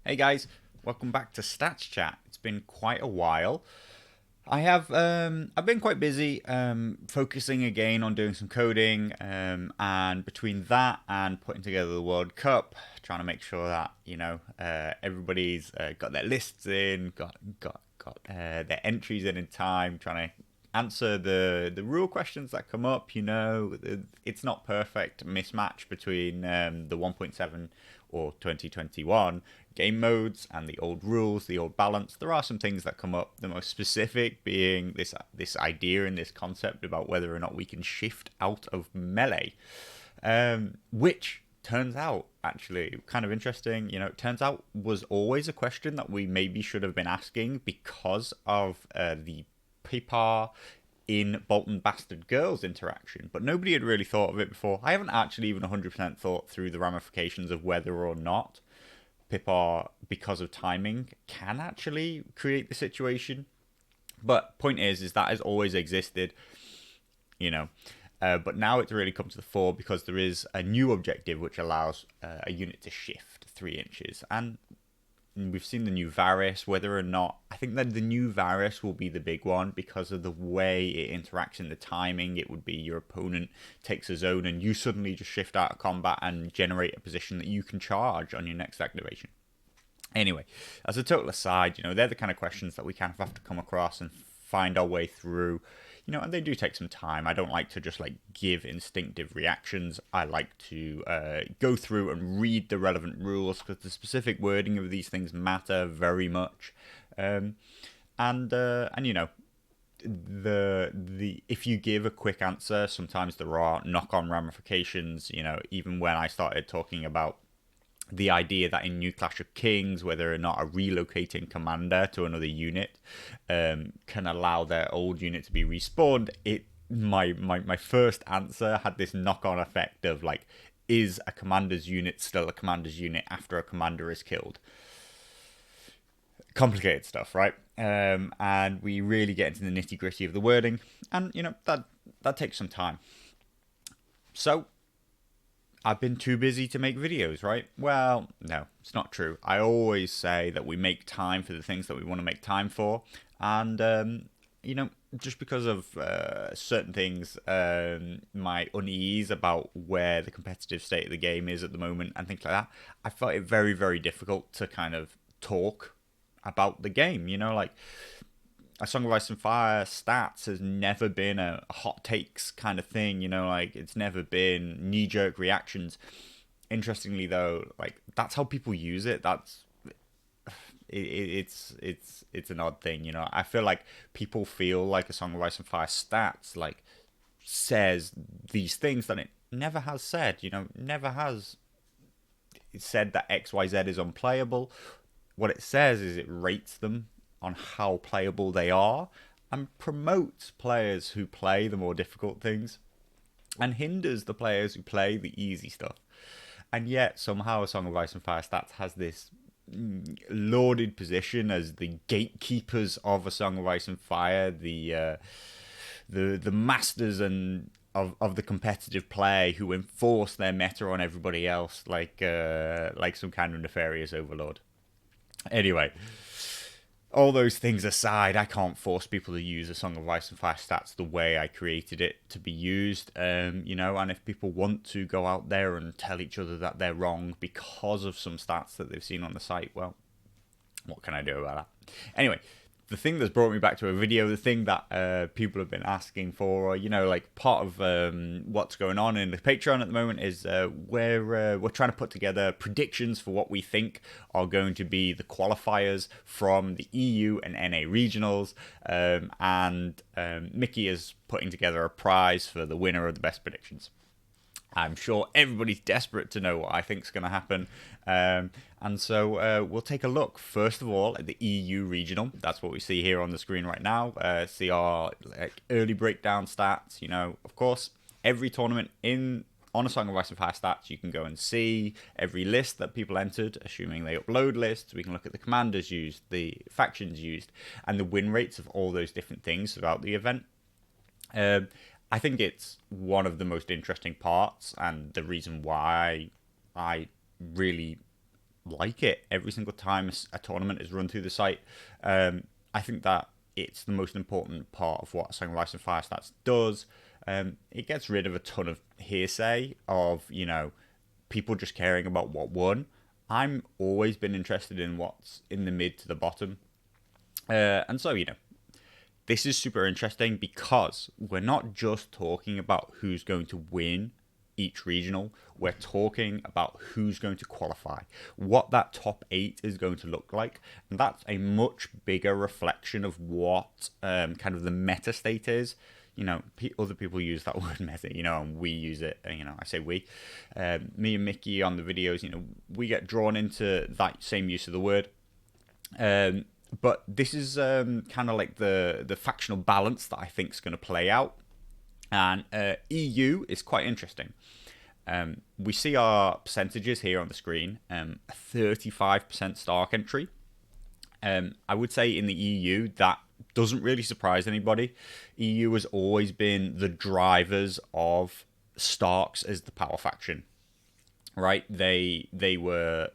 Hey guys, welcome back to Stats Chat. It's been quite a while. I've been quite busy focusing again on doing some coding, and between that and putting together the World Cup, trying to make sure that everybody's got their lists in, got their entries in time, trying to answer the rule questions that come up. It's not perfect mismatch between the 1.7 or 2021 game modes and the old rules, the old balance. There are some things that come up, the most specific being this idea and this concept about whether or not we can shift out of melee, which turns out actually kind of interesting. It turns out was always a question that we maybe should have been asking because of the Pipar in Bolton Bastard Girls interaction, but nobody had really thought of it before. I haven't actually even 100% thought through the ramifications of whether or not Pipar, because of timing, can actually create the situation. But point is that has always existed, but now it's really come to the fore because there is a new objective which allows a unit to shift 3 inches. And we've seen the new Varys, whether or not, I think that the new Varys will be the big one because of the way it interacts in the timing. It would be your opponent takes a zone and you suddenly just shift out of combat and generate a position that you can charge on your next activation. Anyway, as a total aside, they're the kind of questions that we kind of have to come across and find our way through. And they do take some time. I don't like to just give instinctive reactions. I like to go through and read the relevant rules because the specific wording of these things matter very much. The if you give a quick answer, sometimes there are knock-on ramifications. Even when I started talking about the idea that in New Clash of Kings, whether or not a relocating commander to another unit can allow their old unit to be respawned, my first answer had this knock-on effect of is a commander's unit still a commander's unit after a commander is killed? Complicated stuff, right? And we really get into the nitty-gritty of the wording, and that takes some time. So I've been too busy to make videos, right? Well, no, it's not true. I always say that we make time for the things that we want to make time for. And, just because of certain things, my unease about where the competitive state of the game is at the moment and things like that, I felt it very, very difficult to kind of talk about the game. A Song of Ice and Fire stats has never been a hot takes kind of thing, it's never been knee-jerk reactions. Interestingly, though, that's how people use it. It's an odd thing, I feel like people feel like A Song of Ice and Fire stats says these things that it never has said. Never has said that XYZ is unplayable. What it says is it rates them on how playable they are and promotes players who play the more difficult things and hinders the players who play the easy stuff. And yet somehow A Song of Ice and Fire Stats has this lauded position as the gatekeepers of A Song of Ice and Fire, the masters and of the competitive play who enforce their meta on everybody else like some kind of nefarious overlord. Anyway, all those things aside, I can't force people to use A Song of Ice and Fire stats the way I created it to be used. And if people want to go out there and tell each other that they're wrong because of some stats that they've seen on the site, well, what can I do about that? Anyway, the thing that's brought me back to a video, the thing that people have been asking for, or part of what's going on in the Patreon at the moment is we're trying to put together predictions for what we think are going to be the qualifiers from the EU and NA regionals, and Mickey is putting together a prize for the winner of the best predictions. I'm sure everybody's desperate to know what I think is going to happen. And so we'll take a look, first of all, at the EU regional. That's what we see here on the screen right now. See our early breakdown stats. Of course, every tournament on A Song of Ice and Fire stats, you can go and see every list that people entered, assuming they upload lists. We can look at the commanders used, the factions used, and the win rates of all those different things throughout the event. I think it's one of the most interesting parts and the reason why I really like it every single time a tournament is run through the site. I think that it's the most important part of what Song of Ice and Fire Stats does. It gets rid of a ton of hearsay of, people just caring about what won. I'm always been interested in what's in the mid to the bottom. And so, this is super interesting because we're not just talking about who's going to win each regional. We're talking about who's going to qualify, what that top 8 is going to look like. And that's a much bigger reflection of what kind of the meta state is. Other people use that word meta, and we use it, I say we. Me and Mickey on the videos, we get drawn into that same use of the word. But this is kind of like the factional balance that I think is going to play out. And EU is quite interesting. We see our percentages here on the screen. 35% Stark entry. I would say in the EU, that doesn't really surprise anybody. EU has always been the drivers of Starks as the power faction, right? They were,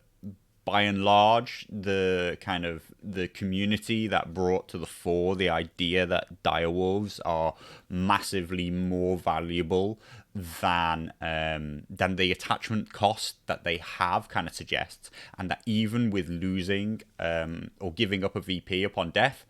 by and large, the kind of the community that brought to the fore the idea that direwolves are massively more valuable than the attachment cost that they have kind of suggests, and that even with losing or giving up a VP upon death,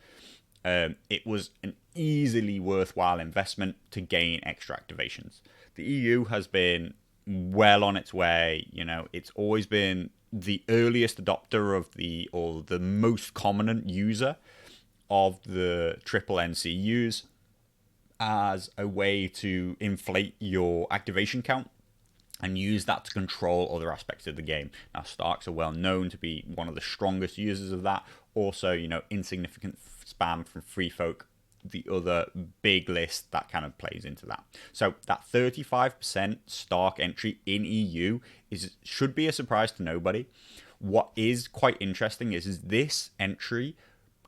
it was an easily worthwhile investment to gain extra activations. The EU has been well on its way. It's always been the earliest adopter of the most common user of the triple NCUs as a way to inflate your activation count and use that to control other aspects of the game. Now, Starks are well known to be one of the strongest users of that. Also, insignificant spam from Free Folk, the other big list that kind of plays into that. So that 35% Stark entry in EU should be a surprise to nobody. What is quite interesting is this entry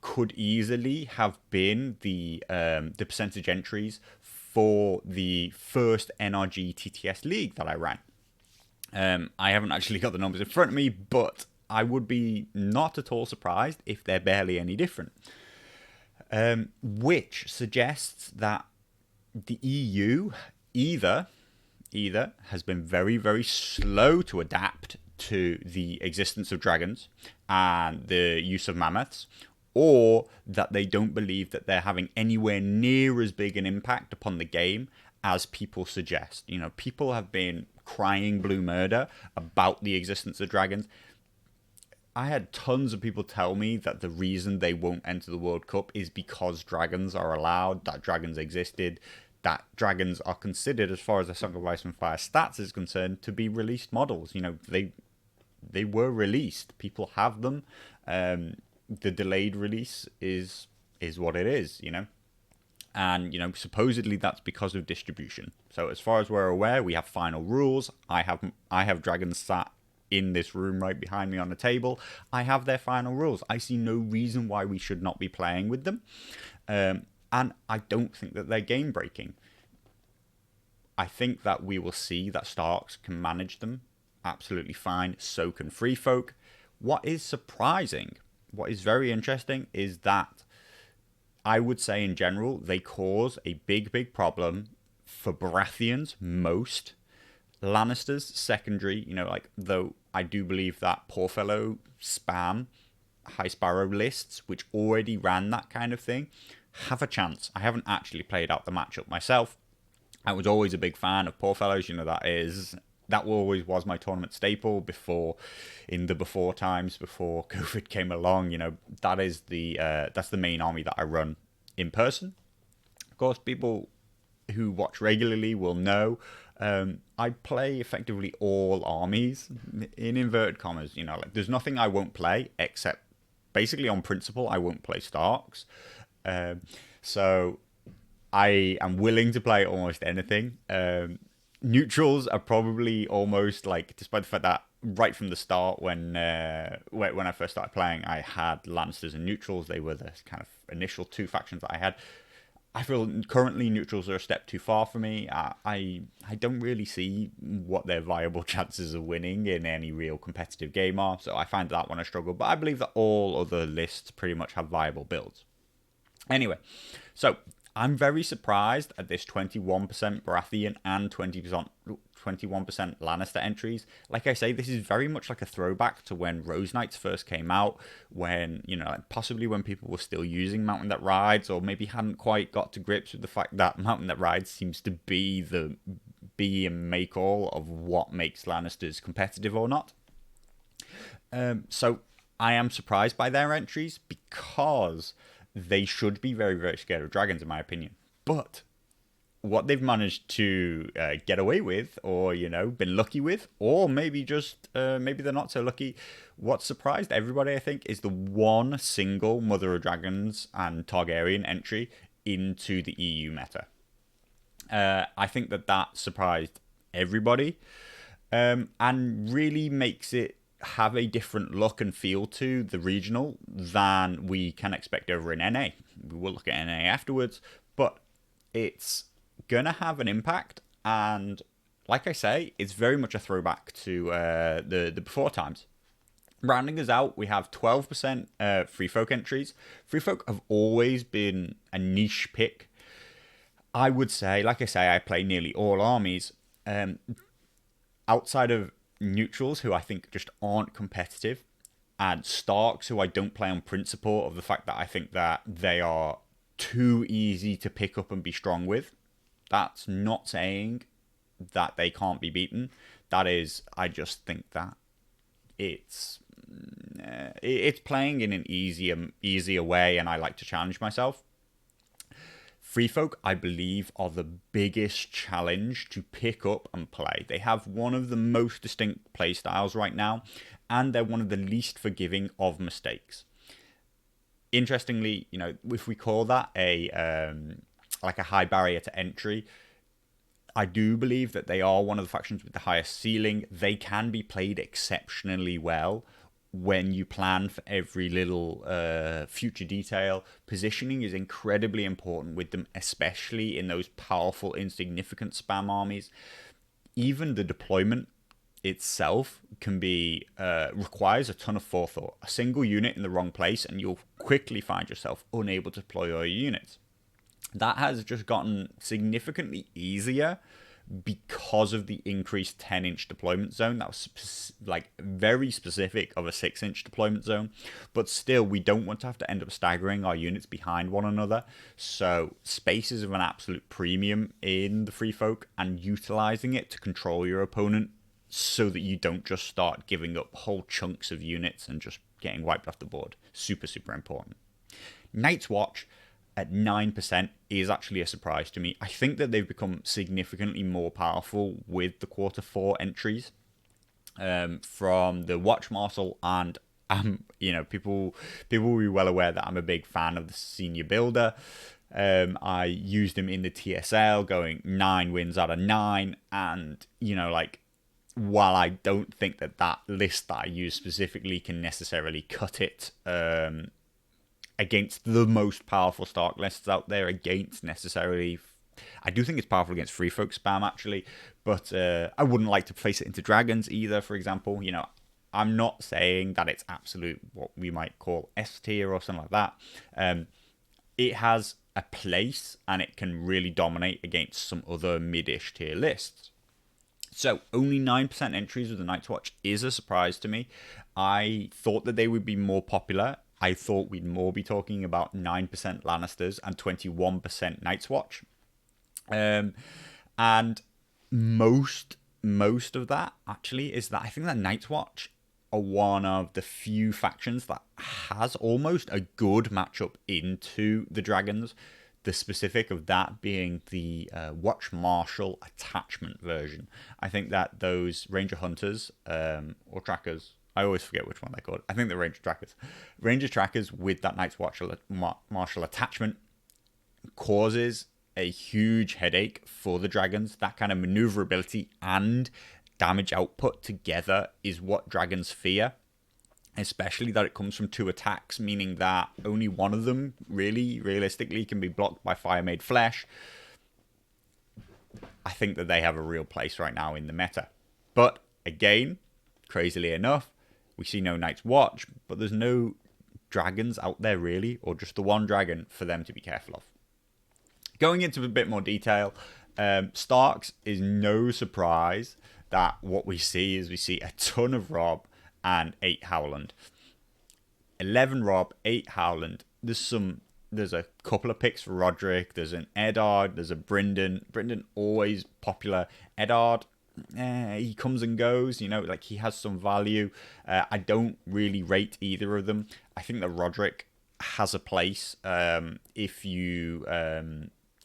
could easily have been the percentage entries for the first NRG TTS league that I ran. I haven't actually got the numbers in front of me, but I would be not at all surprised if they're barely any different. Which suggests that the EU either has been very, very slow to adapt to the existence of dragons and the use of mammoths, or that they don't believe that they're having anywhere near as big an impact upon the game as people suggest. People have been crying blue murder about the existence of dragons. I had tons of people tell me that the reason they won't enter the World Cup is because dragons are allowed, that dragons existed, that dragons are considered, as far as the Song of Ice and Fire stats is concerned, to be released models. They were released. People have them. The delayed release is what it is, And, supposedly that's because of distribution. So as far as we're aware, we have final rules. I have dragons sat in this room right behind me on the table. I have their final rules. I see no reason why we should not be playing with them. And I don't think that they're game breaking. I think that we will see that Starks can manage them absolutely fine. So can Free Folk. What is surprising, what is very interesting, is that I would say in general, they cause a big, big problem for Baratheons most. Lannisters, secondary, though I do believe that Poorfellow spam High Sparrow lists, which already ran that kind of thing, have a chance. I haven't actually played out the matchup myself. I was always a big fan of Poorfellows, that always was my tournament staple before times, before COVID came along. That is that's the main army that I run in person. Of course, people who watch regularly will know I play effectively all armies in inverted commas. There's nothing I won't play except basically on principle I won't play Starks. So I am willing to play almost anything. Neutrals are probably almost despite the fact that right from the start when I first started playing, I had Lannisters and Neutrals. They were the kind of initial two factions that I had. I feel currently neutrals are a step too far for me. I don't really see what their viable chances of winning in any real competitive game are, so I find that one a struggle. But I believe that all other lists pretty much have viable builds. Anyway, so I'm very surprised at this 21% Baratheon and 21% Lannister entries. Like I say, this is very much like a throwback to when Rose Knights first came out, when, possibly when people were still using Mountain That Rides, or maybe hadn't quite got to grips with the fact that Mountain That Rides seems to be the be and make all of what makes Lannisters competitive or not. So I am surprised by their entries because they should be very, very scared of dragons, in my opinion. But what they've managed to get away with, or been lucky with, or maybe just maybe they're not so lucky. What surprised everybody, I think, is the one single Mother of Dragons and Targaryen entry into the EU meta. I think that surprised everybody, and really makes it have a different look and feel to the regional than we can expect over in NA. We will look at NA afterwards, but it's gonna have an impact, and like I say, it's very much a throwback to the before times. Rounding us out, we have 12% free folk entries. Free folk have always been a niche pick. I would say, like I say, I play nearly all armies. Outside of neutrals, who I think just aren't competitive, and Starks, who I don't play on principle of the fact that I think that they are too easy to pick up and be strong with. That's not saying that they can't be beaten. That is, I just think that it's playing in an easier way, and I like to challenge myself. Free folk, I believe, are the biggest challenge to pick up and play. They have one of the most distinct play styles right now, and they're one of the least forgiving of mistakes. Interestingly, if we call that like a high barrier to entry, I do believe that they are one of the factions with the highest ceiling. They can be played exceptionally well when you plan for every little future detail. Positioning is incredibly important with them, especially in those powerful, insignificant spam armies. Even the deployment itself can be requires a ton of forethought. A single unit in the wrong place, and you'll quickly find yourself unable to deploy your units. That has just gotten significantly easier because of the increased 10-inch deployment zone. That was very specific of a 6-inch deployment zone, but still, we don't want to have to end up staggering our units behind one another. So space is of an absolute premium in the free folk, and utilizing it to control your opponent so that you don't just start giving up whole chunks of units and just getting wiped off the board. Super, super important. Night's Watch at 9% is actually a surprise to me. I think that they've become significantly more powerful with the quarter 4 entries from the Watch Marshal, and people will be well aware that I'm a big fan of the Senior Builder. I used him in the TSL, going 9 wins out of 9, and while I don't think that list that I use specifically can necessarily cut it against the most powerful Stark lists out there, against necessarily, I do think it's powerful against free folk spam actually, but I wouldn't like to place it into dragons either, for example. I'm not saying that it's absolute what we might call S tier or something like that. It has a place, and it can really dominate against some other mid-ish tier lists. So only 9% entries with the Night's Watch is a surprise to me. I thought that they would be more popular. I thought we'd more be talking about 9% Lannisters and 21% Night's Watch. And most of that actually is that I think that Night's Watch are one of the few factions that has almost a good matchup into the dragons. The specific of that being the Watch Marshal attachment version. I think that those Ranger Hunters or Trackers, I always forget which one they're called. I think they're Ranger Trackers with that Night's Watch Marshal attachment causes a huge headache for the dragons. That kind of maneuverability and damage output together is what dragons fear. especially that it comes from 2 attacks, meaning that only one of them really, realistically, can be blocked by Fire Made Flesh. I think that they have a real place right now in the meta. But again, crazily enough, we see no Night's Watch, but there's no dragons out there really, or just the one dragon for them to be careful of. Going into a bit more detail, Starks is no surprise that what we see is we see a ton of Rob and 8 Howland. 11 Rob, 8 Howland. There's a couple of picks for Roderick. There's an Eddard. There's a Brynden. Brynden always popular. Eddard, he comes and goes. Like he has some value. I don't really rate either of them. I think that Roderick has a place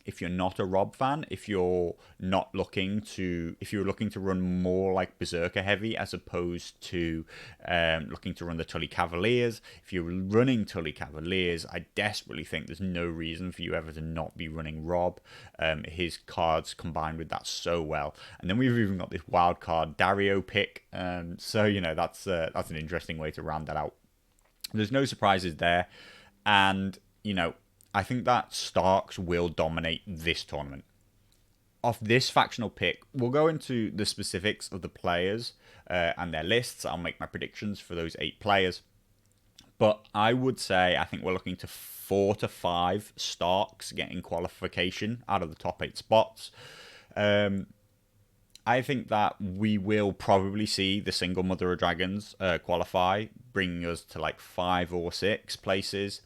if you're not a Rob fan, if you're looking to run more like Berserker heavy as opposed to looking to run the Tully Cavaliers. If you're running Tully Cavaliers, I desperately think there's no reason for you ever to not be running Rob. His cards combined with that so well, and then we've even got this wild card Dario pick. So that's an interesting way to round that out. There's no surprises there, and I think that Starks will dominate this tournament. Off this factional pick, we'll go into the specifics of the players and their lists. I'll make my predictions for those 8 players. But I would say I think we're looking to 4 to 5 Starks getting qualification out of the top 8 spots. I think that we will probably see the single Mother of Dragons qualify, bringing us to like 5 or 6 places.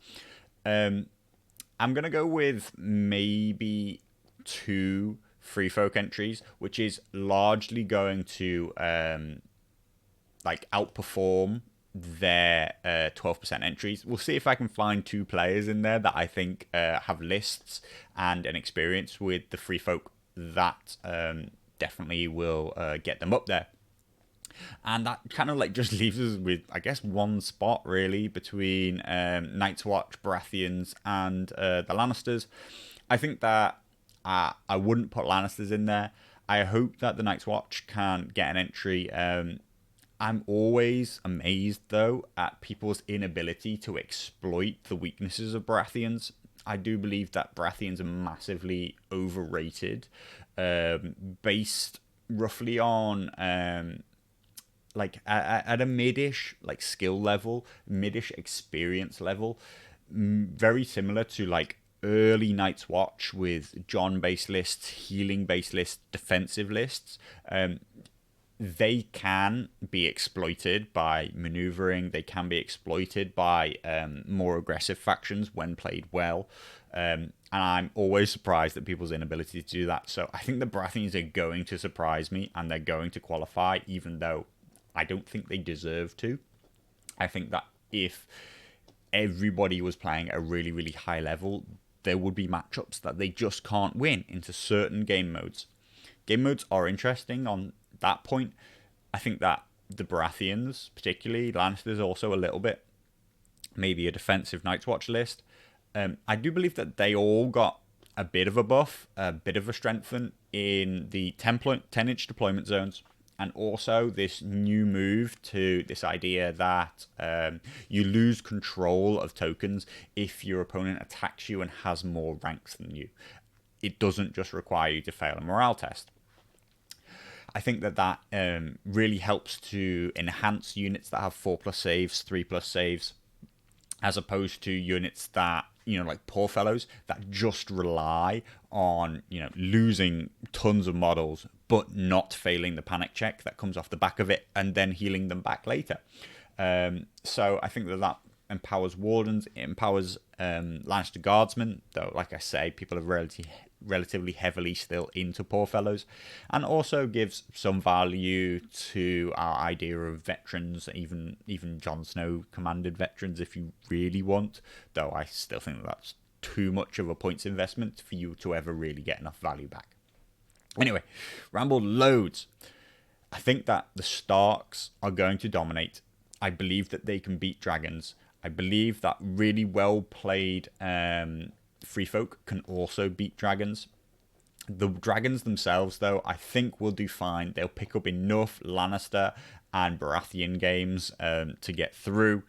I'm going to go with maybe 2 Free Folk entries, which is largely going to outperform their 12% entries. We'll see if I can find 2 players in there that I think have lists and an experience with the Free Folk that definitely will get them up there. And that kind of just leaves us with, I guess, 1 spot really between Night's Watch, Baratheons, and the Lannisters. I think that I wouldn't put Lannisters in there. I hope that the Night's Watch can get an entry. I'm always amazed, though, at people's inability to exploit the weaknesses of Baratheons. I do believe that Baratheons are massively overrated, based roughly on at a midish skill level, midish experience level, very similar to early Night's Watch with John based lists, healing based lists, defensive lists. They can be exploited by maneuvering. They can be exploited by more aggressive factions when played well. And I'm always surprised at people's inability to do that. So I think the Baratheons are going to surprise me, and they're going to qualify, even though I don't think they deserve to. I think that if everybody was playing at a really, really high level, there would be matchups that they just can't win into certain game modes. Game modes are interesting on that point. I think that the Baratheons, particularly, Lannisters also a little bit, maybe a defensive Night's Watch list. I do believe that they all got a bit of a buff, a bit of a strengthen in the 10-inch deployment zones. And also this new move to this idea that you lose control of tokens if your opponent attacks you and has more ranks than you. It doesn't just require you to fail a morale test. I think that really helps to enhance units that have 4+ saves, 3+ saves, as opposed to units that, like Poor Fellows, that just rely on, losing tons of models, but not failing the panic check that comes off the back of it, and then healing them back later. So I think that empowers Wardens, it empowers Lannister Guardsmen, though, like I say, people are relatively heavily still into Poor Fellows, and also gives some value to our idea of veterans, even Jon Snow commanded veterans if you really want, though I still think that's too much of a points investment for you to ever really get enough value back. Anyway, rambled loads. I think that the Starks are going to dominate. I believe that they can beat dragons. I believe that really well played Free Folk can also beat dragons. The dragons themselves, though, I think will do fine. They'll pick up enough Lannister and Baratheon games to get through.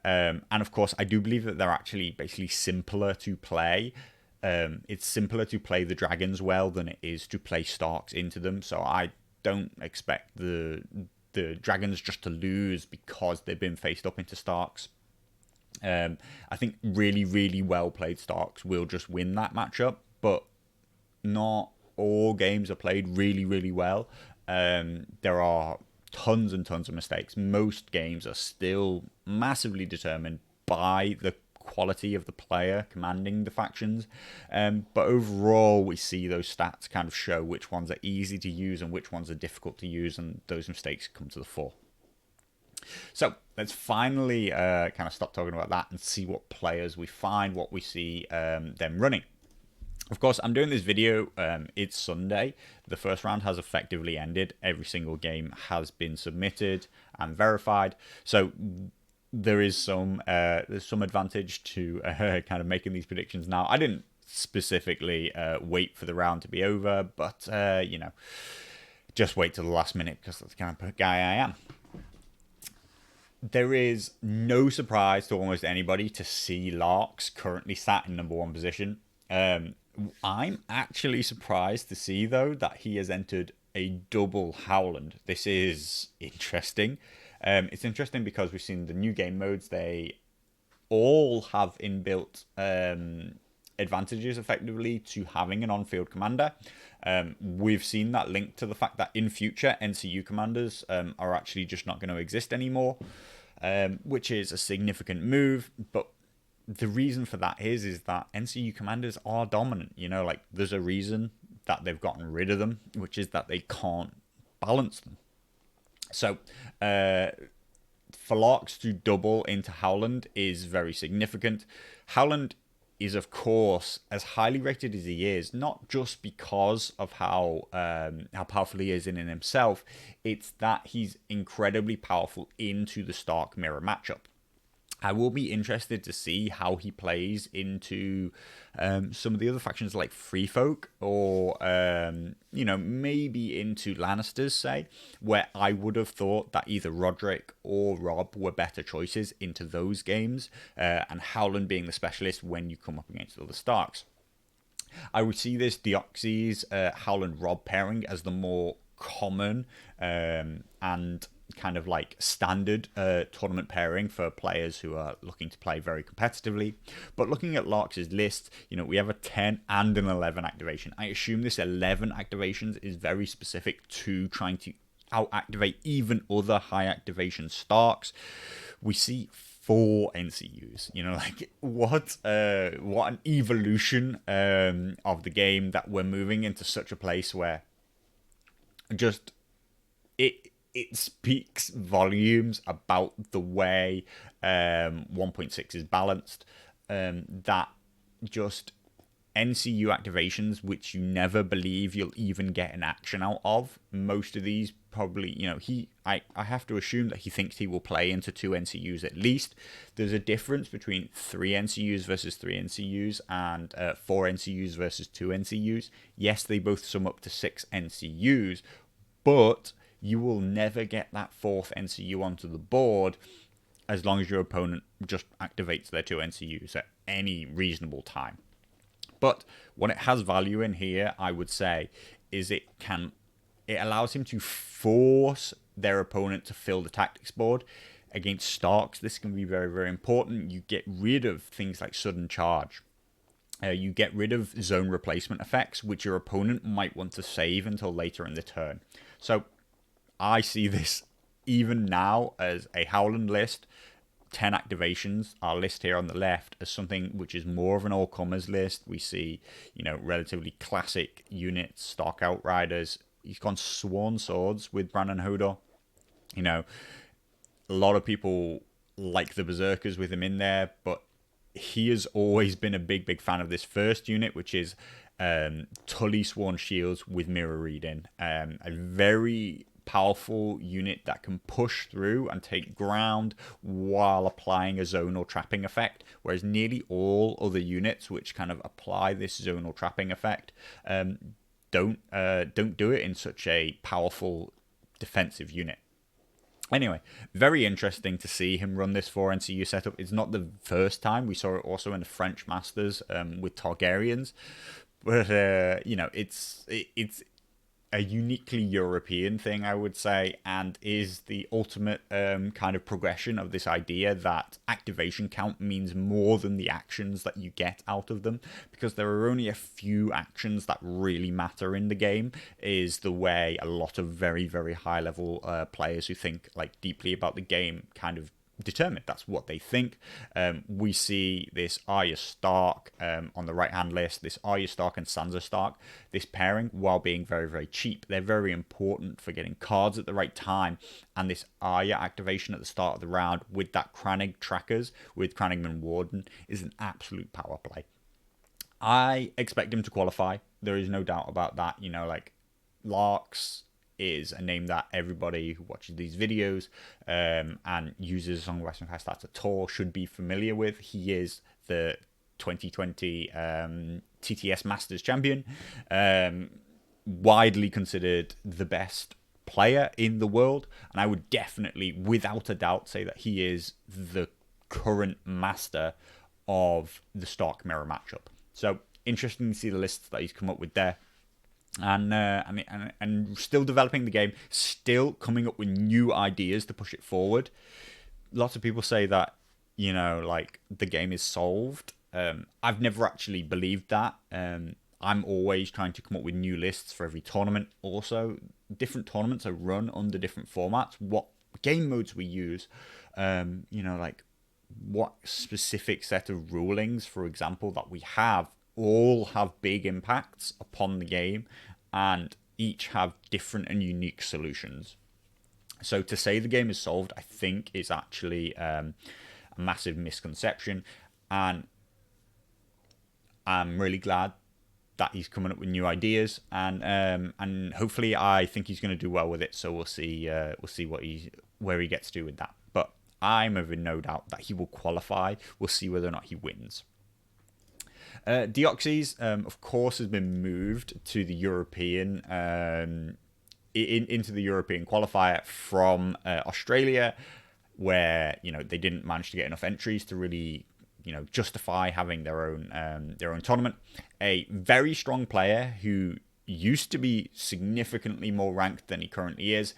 And of course, I do believe that they're actually basically simpler to play. It's simpler to play the dragons well than it is to play Starks into them. So I don't expect the dragons just to lose because they've been faced up into Starks. I think really, really well played Starks will just win that matchup, but not all games are played really, really well. There are tons and tons of mistakes. Most games are still massively determined by the quality of the player commanding the factions. But overall, we see those stats kind of show which ones are easy to use and which ones are difficult to use, and those mistakes come to the fore. So let's finally kind of stop talking about that and see what players we find, what we see them running. Of course, I'm doing this video, it's Sunday. The first round has effectively ended. Every single game has been submitted and verified. So there's some advantage to kind of making these predictions now. I didn't specifically wait for the round to be over, but, just wait till the last minute because that's the kind of guy I am. There is no surprise to almost anybody to see Larks currently sat in #1 position. I'm actually surprised to see, though, that he has entered a double Howland. This is interesting. It's interesting because we've seen the new game modes. They all have inbuilt advantages, effectively, to having an on-field commander. We've seen that linked to the fact that in future, NCU commanders are actually just not going to exist anymore, which is a significant move, but the reason for that is that NCU commanders are dominant. Like there's a reason that they've gotten rid of them, which is that they can't balance them. So for Larks to double into Howland is very significant. Howland is, of course, as highly rated as he is, not just because of how powerful he is in himself. It's that he's incredibly powerful into the Stark mirror matchup. I will be interested to see how he plays into some of the other factions like Free Folk or, maybe into Lannisters, say, where I would have thought that either Roderick or Rob were better choices into those games, and Howland being the specialist when you come up against other Starks. I would see this Deoxys, Howland, Rob pairing as the more common and kind of like standard tournament pairing for players who are looking to play very competitively. But looking at Larks' list, we have a 10 and an 11 activation. I assume this 11 activations is very specific to trying to out-activate even other high activation Starks. We see 4 NCUs, what an evolution of the game, that we're moving into such a place where just it speaks volumes about the way 1.6 is balanced, that just NCU activations, which you never believe you'll even get an action out of. Most of these probably, I have to assume that he thinks he will play into 2 NCUs at least. There's a difference between 3 NCUs versus 3 NCUs and 4 NCUs versus 2 NCUs. Yes, they both sum up to 6 NCUs, but you will never get that 4th NCU onto the board as long as your opponent just activates their 2 NCUs at any reasonable time. But what it has value in here, I would say, is it allows him to force their opponent to fill the tactics board. Against Starks, this can be very, very important. You get rid of things like sudden charge. You get rid of zone replacement effects, which your opponent might want to save until later in the turn. So I see this even now as a Howland list. 10 activations, our list here on the left, as something which is more of an all-comers list. We see, relatively classic units, Stark Outriders. He's gone Sworn Swords with Brandon Hodor. A lot of people like the Berserkers with him in there, but he has always been a big, big fan of this first unit, which is Tully Sworn Shields with Mirror Reading. A very powerful unit that can push through and take ground while applying a zonal trapping effect, whereas nearly all other units which kind of apply this zonal trapping effect don't do it in such a powerful defensive unit. Anyway, very interesting to see him run this 4 NCU setup. It's not the first time. We saw it also in the French Masters with Targaryens. But, it's a uniquely European thing, I would say, and is the ultimate kind of progression of this idea that activation count means more than the actions that you get out of them, because there are only a few actions that really matter in the game, is the way a lot of very, very high level players who think like deeply about the game kind of determined. That's what they think. We see this Arya Stark on the right hand list, this Arya Stark and Sansa Stark, this pairing, while being very, very cheap, they're very important for getting cards at the right time. And this Arya activation at the start of the round with that Crannig trackers, with Crannigman Warden, is an absolute power play. I expect him to qualify. There is no doubt about that. Like Larks is a name that everybody who watches these videos and uses Song of Ice and Fire stats at all should be familiar with. He is the 2020 TTS Masters champion, widely considered the best player in the world, and I would definitely, without a doubt, say that he is the current master of the Stark Mirror matchup. So interesting to see the lists that he's come up with there. And still developing the game, still coming up with new ideas to push it forward. Lots of people say that, like the game is solved. I've never actually believed that. I'm always trying to come up with new lists for every tournament. Also, different tournaments are run under different formats. What game modes we use, like what specific set of rulings, for example, that we have, all have big impacts upon the game and each have different and unique solutions. So to say the game is solved, I think, is actually a massive misconception, and I'm really glad that he's coming up with new ideas, and hopefully I think he's going to do well with it. So we'll see where he gets to with that. But I'm of no doubt that he will qualify. We'll see whether or not he wins. Deoxys, of course, has been moved to the European into the European qualifier from Australia, where they didn't manage to get enough entries to really justify having their own tournament. A very strong player who used to be significantly more ranked than he currently is.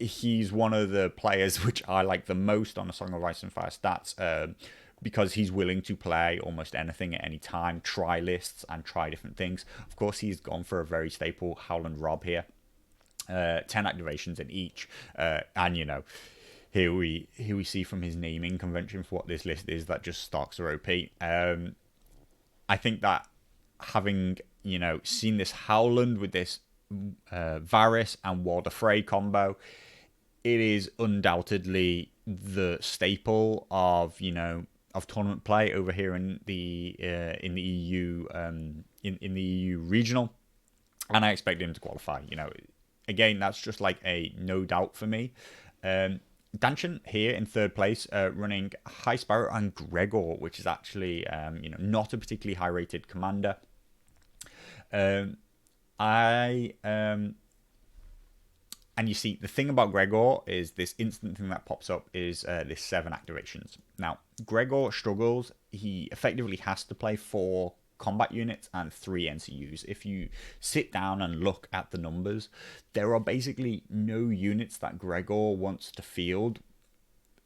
He's one of the players which I like the most on a Song of Ice and Fire stats. Because he's willing to play almost anything at any time, try lists and try different things. Of course, he's gone for a very staple Howland Rob here. 10 activations in each. And, here we see from his naming convention for what this list is that just Starks are OP. I think that having, seen this Howland with this Varys and Walder Frey combo, it is undoubtedly the staple of, of tournament play over here in the EU in the EU regional, and I expect him to qualify. Again, that's just like a no doubt for me. Danchin here in third place, running High Sparrow and Gregor, which is actually not a particularly high rated commander. And you see, the thing about Gregor is this instant thing that pops up is this 7 activations. Now, Gregor struggles. He effectively has to play 4 combat units and 3 NCUs. If you sit down and look at the numbers, there are basically no units that Gregor wants to field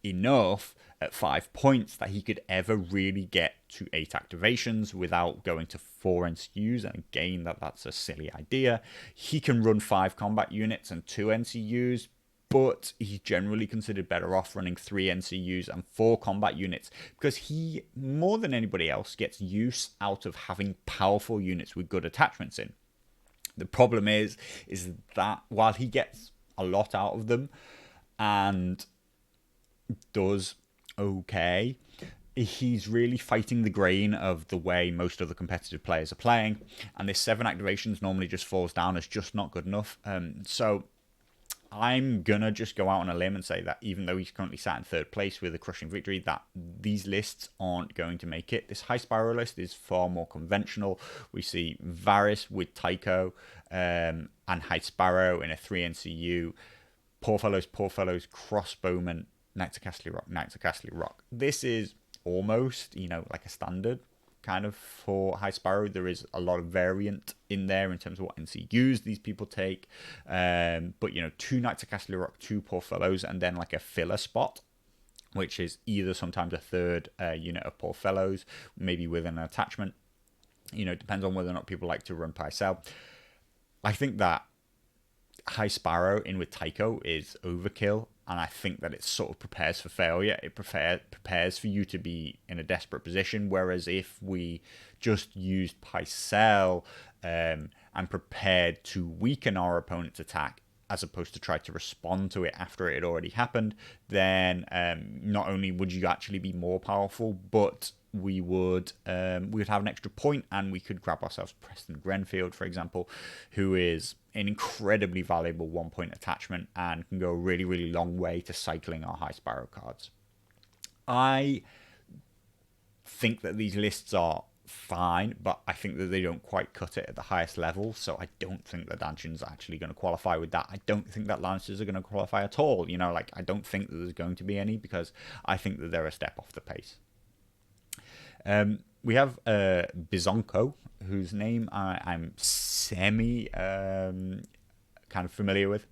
enough at 5 points that he could ever really get to 8 activations without going to 4 NCUs. And again, that's a silly idea. He can run 5 combat units and 2 NCUs, but he's generally considered better off running 3 NCUs and 4 combat units, because he, more than anybody else, gets use out of having powerful units with good attachments in. The problem is that while he gets a lot out of them and does okay, he's really fighting the grain of the way most other competitive players are playing, and this 7 activations normally just falls down as just not good enough. So I'm gonna just go out on a limb and say that even though he's currently sat in third place with a crushing victory, that these lists aren't going to make it. This High Sparrow list is far more conventional. We see Varys with Tycho and High Sparrow in a 3 NCU. Poor Fellows, Crossbowman, Knights of Castle Rock. This is almost, like a standard kind of for High Sparrow. There is a lot of variant in there in terms of what NCUs these people take. But, 2 Knights of Castle Rock, 2 Poor Fellows, and then like a filler spot, which is either sometimes a third unit of Poor Fellows, maybe with an attachment. It depends on whether or not people like to run Pycelle. I think that High Sparrow in with Tycho is overkill, and I think that it sort of prepares for failure. It prepares for you to be in a desperate position, whereas if we just used Pycelle and prepared to weaken our opponent's attack, as opposed to try to respond to it after it had already happened, then not only would you actually be more powerful, but we would have an extra point, and we could grab ourselves Preston Grenfield, for example, who is an incredibly valuable 1-point attachment and can go a really, really long way to cycling our High Sparrow cards. I think that these lists are fine, but I think that they don't quite cut it at the highest level, so I don't think that Dantions are actually going to qualify with that. I don't think that Lancers are going to qualify at all. I don't think that there's going to be any, because I think that they're a step off the pace. We have Bizonko, whose name I'm semi kind of familiar with.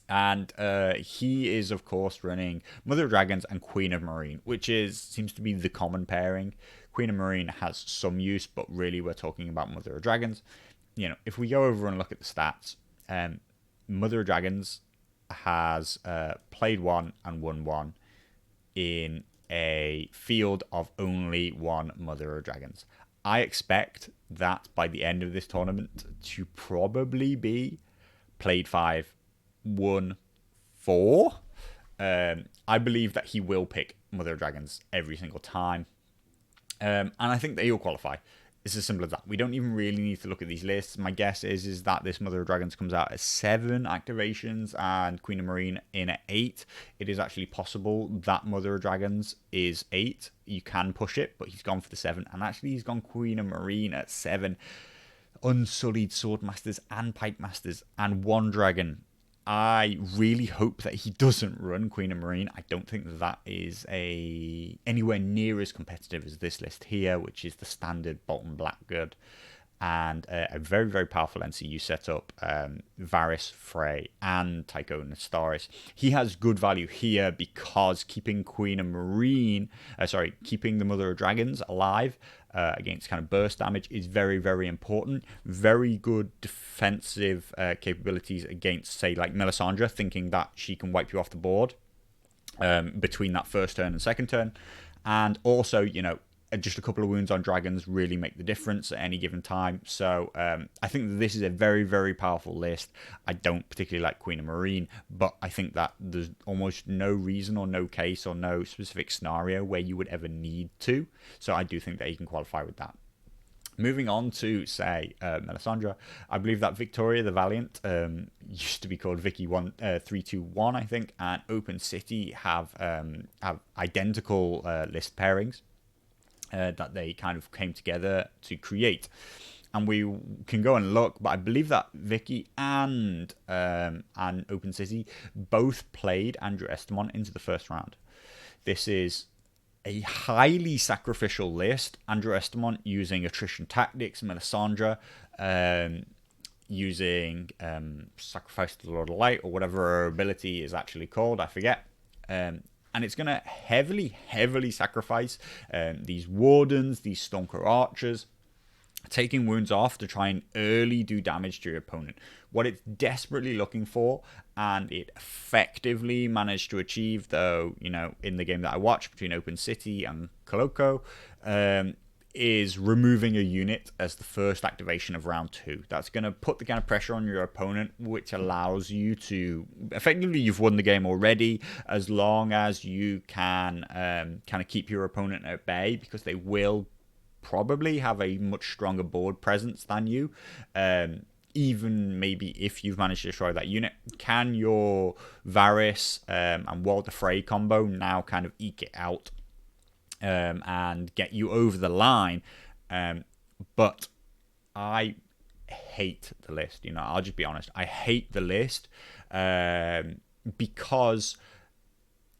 And he is, of course, running Mother of Dragons and Queen of Marine, which seems to be the common pairing. Queen of Marine has some use, but really we're talking about Mother of Dragons. If we go over and look at the stats, Mother of Dragons has played 1 and won 1 in a field of only 1 Mother of Dragons. I expect that by the end of this tournament to probably be played 5, won 4. I believe that he will pick Mother of Dragons every single time. And I think that he'll qualify. It's as simple as that. We don't even really need to look at these lists. My guess is that this Mother of Dragons comes out at 7 activations and Queen of Marine in at 8. It is actually possible that Mother of Dragons is 8. You can push it, but he's gone for the 7. And actually he's gone Queen of Marine at 7. Unsullied Swordmasters and Pikemasters and 1 Dragon. I really hope that he doesn't run Queen of Marine. I don't think that is anywhere near as competitive as this list here, which is the standard Bolton Blackguard and a very, very powerful NCU setup, Varys, Frey, and Tycho Nestoris. He has good value here because keeping keeping the Mother of Dragons alive against kind of burst damage is very, very important. Very good defensive capabilities against, say, like Melisandre, thinking that she can wipe you off the board between that first turn and second turn. And also, just a couple of wounds on dragons really make the difference at any given time. So I think that this is a very, very powerful list. I don't particularly like Queen of Marine, but I think that there's almost no reason or no case or no specific scenario where you would ever need to. So I do think that he can qualify with that. Moving on to, say, Melisandre, I believe that Victoria the Valiant used to be called Vicky 321, I think, and Open City have identical list pairings that they kind of came together to create. And we can go and look, but I believe that Vicky and Open City both played Andrew Estamont into the first round. This is a highly sacrificial list. Andrew Estamont using attrition tactics, Melisandre using Sacrifice to the Lord of Light, or whatever her ability is actually called, I forget. And it's going to heavily, heavily sacrifice these Wardens, these Stonker Archers, taking wounds off to try and early do damage to your opponent. What it's desperately looking for, and it effectively managed to achieve, though, in the game that I watched between Open City and Coloco, is removing a unit as the first activation of round 2. That's going to put the kind of pressure on your opponent, which allows you to, effectively, you've won the game already, as long as you can kind of keep your opponent at bay, because they will probably have a much stronger board presence than you. Even maybe if you've managed to destroy that unit, can your Varys and Walter Frey combo now kind of eke it out and get you over the line? But I hate the list. I'll just be honest. I hate the list. because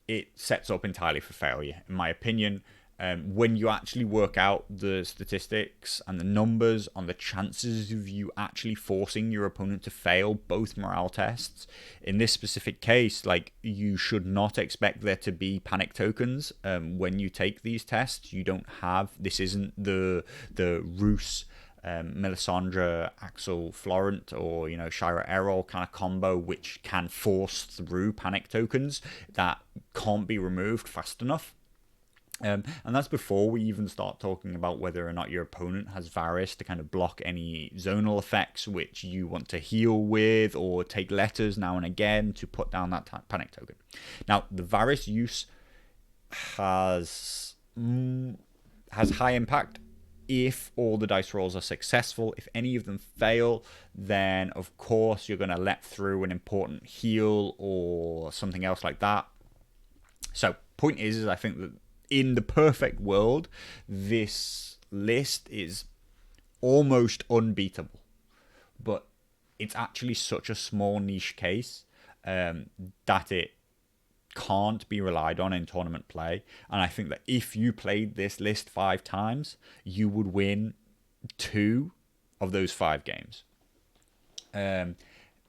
it sets up entirely for failure, in my opinion. When you actually work out the statistics and the numbers on the chances of you actually forcing your opponent to fail both morale tests, in this specific case, like, you should not expect there to be panic tokens when you take these tests. You don't have, this isn't the Roos, Melisandre, Axel Florent, or Shira Errol kind of combo, which can force through panic tokens that can't be removed fast enough. And that's before we even start talking about whether or not your opponent has Varys to kind of block any zonal effects which you want to heal with, or take letters now and again to put down that panic token. Now, the Varys use has high impact if all the dice rolls are successful. If any of them fail, then of course you're going to let through an important heal or something else like that. So, point is I think that in the perfect world, this list is almost unbeatable. But it's actually such a small niche case that it can't be relied on in tournament play. And I think that if you played this list 5 times, you would win 2 of those 5 games.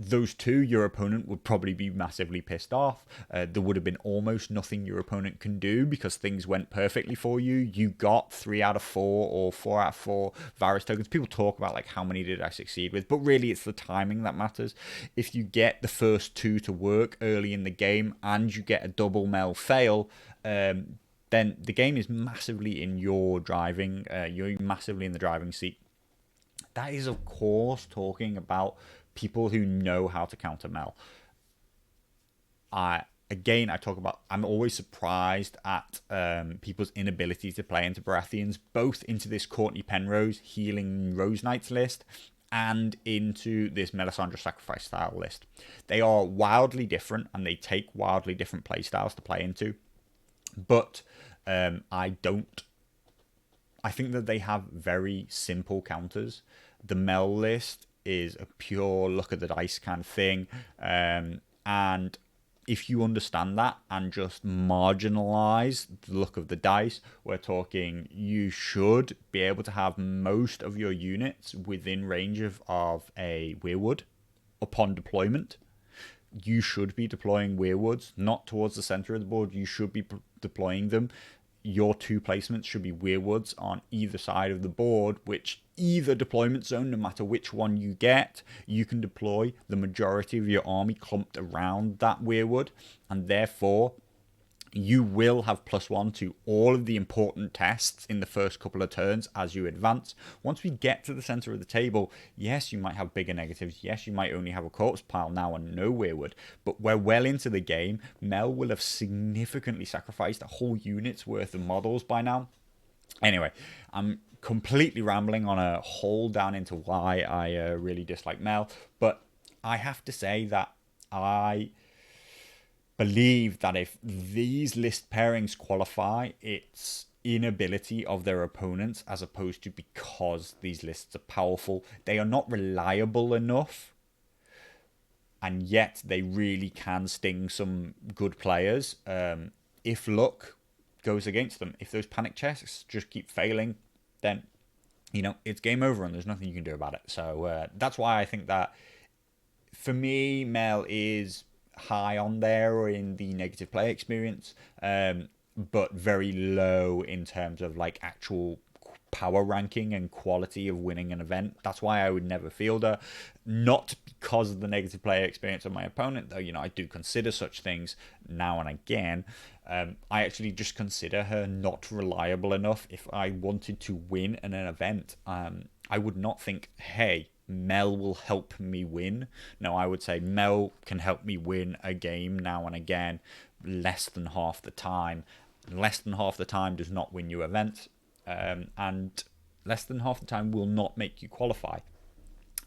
Those 2, your opponent would probably be massively pissed off. There would have been almost nothing your opponent can do because things went perfectly for you. You got 3 out of 4 or 4 out of 4 Varys tokens. People talk about like how many did I succeed with, but really it's the timing that matters. If you get the first 2 to work early in the game and you get a double Mel fail, then the game is massively in your driving. You're massively in the driving seat. That is, of course, talking about people who know how to counter Mel. I talk about, I'm always surprised at people's inability to play into Baratheons, both into this Courtney Penrose healing Rose Knights list and into this Melisandre sacrifice style list. They are wildly different and they take wildly different play styles to play into. But I think that they have very simple counters. The Mel list is a pure look at the dice kind of thing, and if you understand that and just marginalize the look of the dice, we're talking you should be able to have most of your units within range of a weirwood upon deployment. You should be deploying weirwoods not towards the center of the board. You should be deploying them. Your 2 placements should be weirwoods on either side of the board, which either deployment zone, no matter which one you get, you can deploy the majority of your army clumped around that weirwood, and therefore you will have +1 to all of the important tests in the first couple of turns as you advance. Once we get to the center of the table, yes, you might have bigger negatives. Yes, you might only have a corpse pile now and no weirwood. But we're well into the game. Mel will have significantly sacrificed a whole unit's worth of models by now. Anyway, I'm completely rambling on a hole down into why I really dislike Mel. But I have to say that I believe that if these list pairings qualify, it's inability of their opponents as opposed to because these lists are powerful. They are not reliable enough, and yet they really can sting some good players if luck goes against them. If those panic checks just keep failing, then it's game over and there's nothing you can do about it. So that's why I think that for me, Mel is high on there in the negative play experience, but very low in terms of like actual power ranking and quality of winning an event. That's why I would never field her, not because of the negative player experience of my opponent, though I do consider such things now and again. I actually just consider her not reliable enough. If I wanted to win in an event, I would not think, hey, Mel will help me win. No, I would say Mel can help me win a game now and again, less than half the time. Less than half the time does not win you events, and less than half the time will not make you qualify.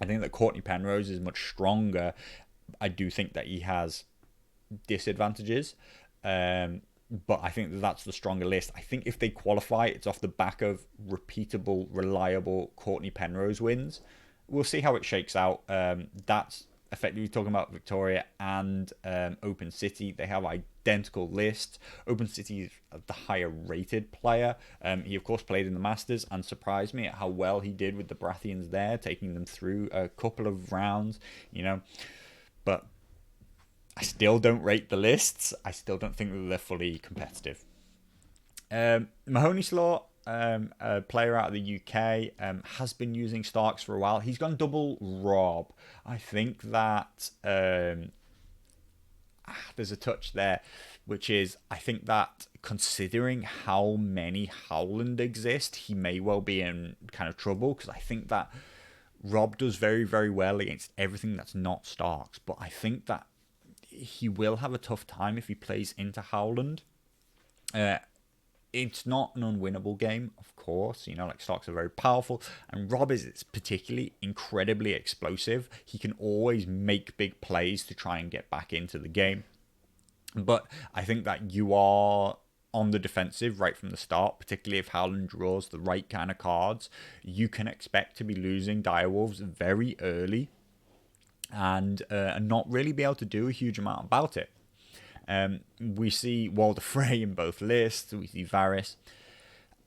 I think that Courtney Penrose is much stronger. I do think that he has disadvantages, but I think that that's the stronger list. I think if they qualify, it's off the back of repeatable, reliable Courtney Penrose wins. We'll see how it shakes out. That's effectively talking about Victoria and Open City. They have identical lists. Open City is the higher rated player. He of course played in the Masters and surprised me at how well he did with the Baratheons there, taking them through a couple of rounds, but I still don't rate the lists. I still don't think that they're fully competitive. Mahoney Slaw, a player out of the UK, has been using Starks for a while. He's gone double Rob. I think that there's a touch there, which is I think that considering how many Howland exist, he may well be in kind of trouble, because I think that Rob does very, very well against everything that's not Starks. But I think that he will have a tough time if he plays into Howland. It's not an unwinnable game, of course. Like Starks are very powerful, and Rob is particularly incredibly explosive. He can always make big plays to try and get back into the game. But I think that you are on the defensive right from the start, particularly if Howland draws the right kind of cards. You can expect to be losing Direwolves very early and not really be able to do a huge amount about it. We see Walder Frey in both lists. We see Varys.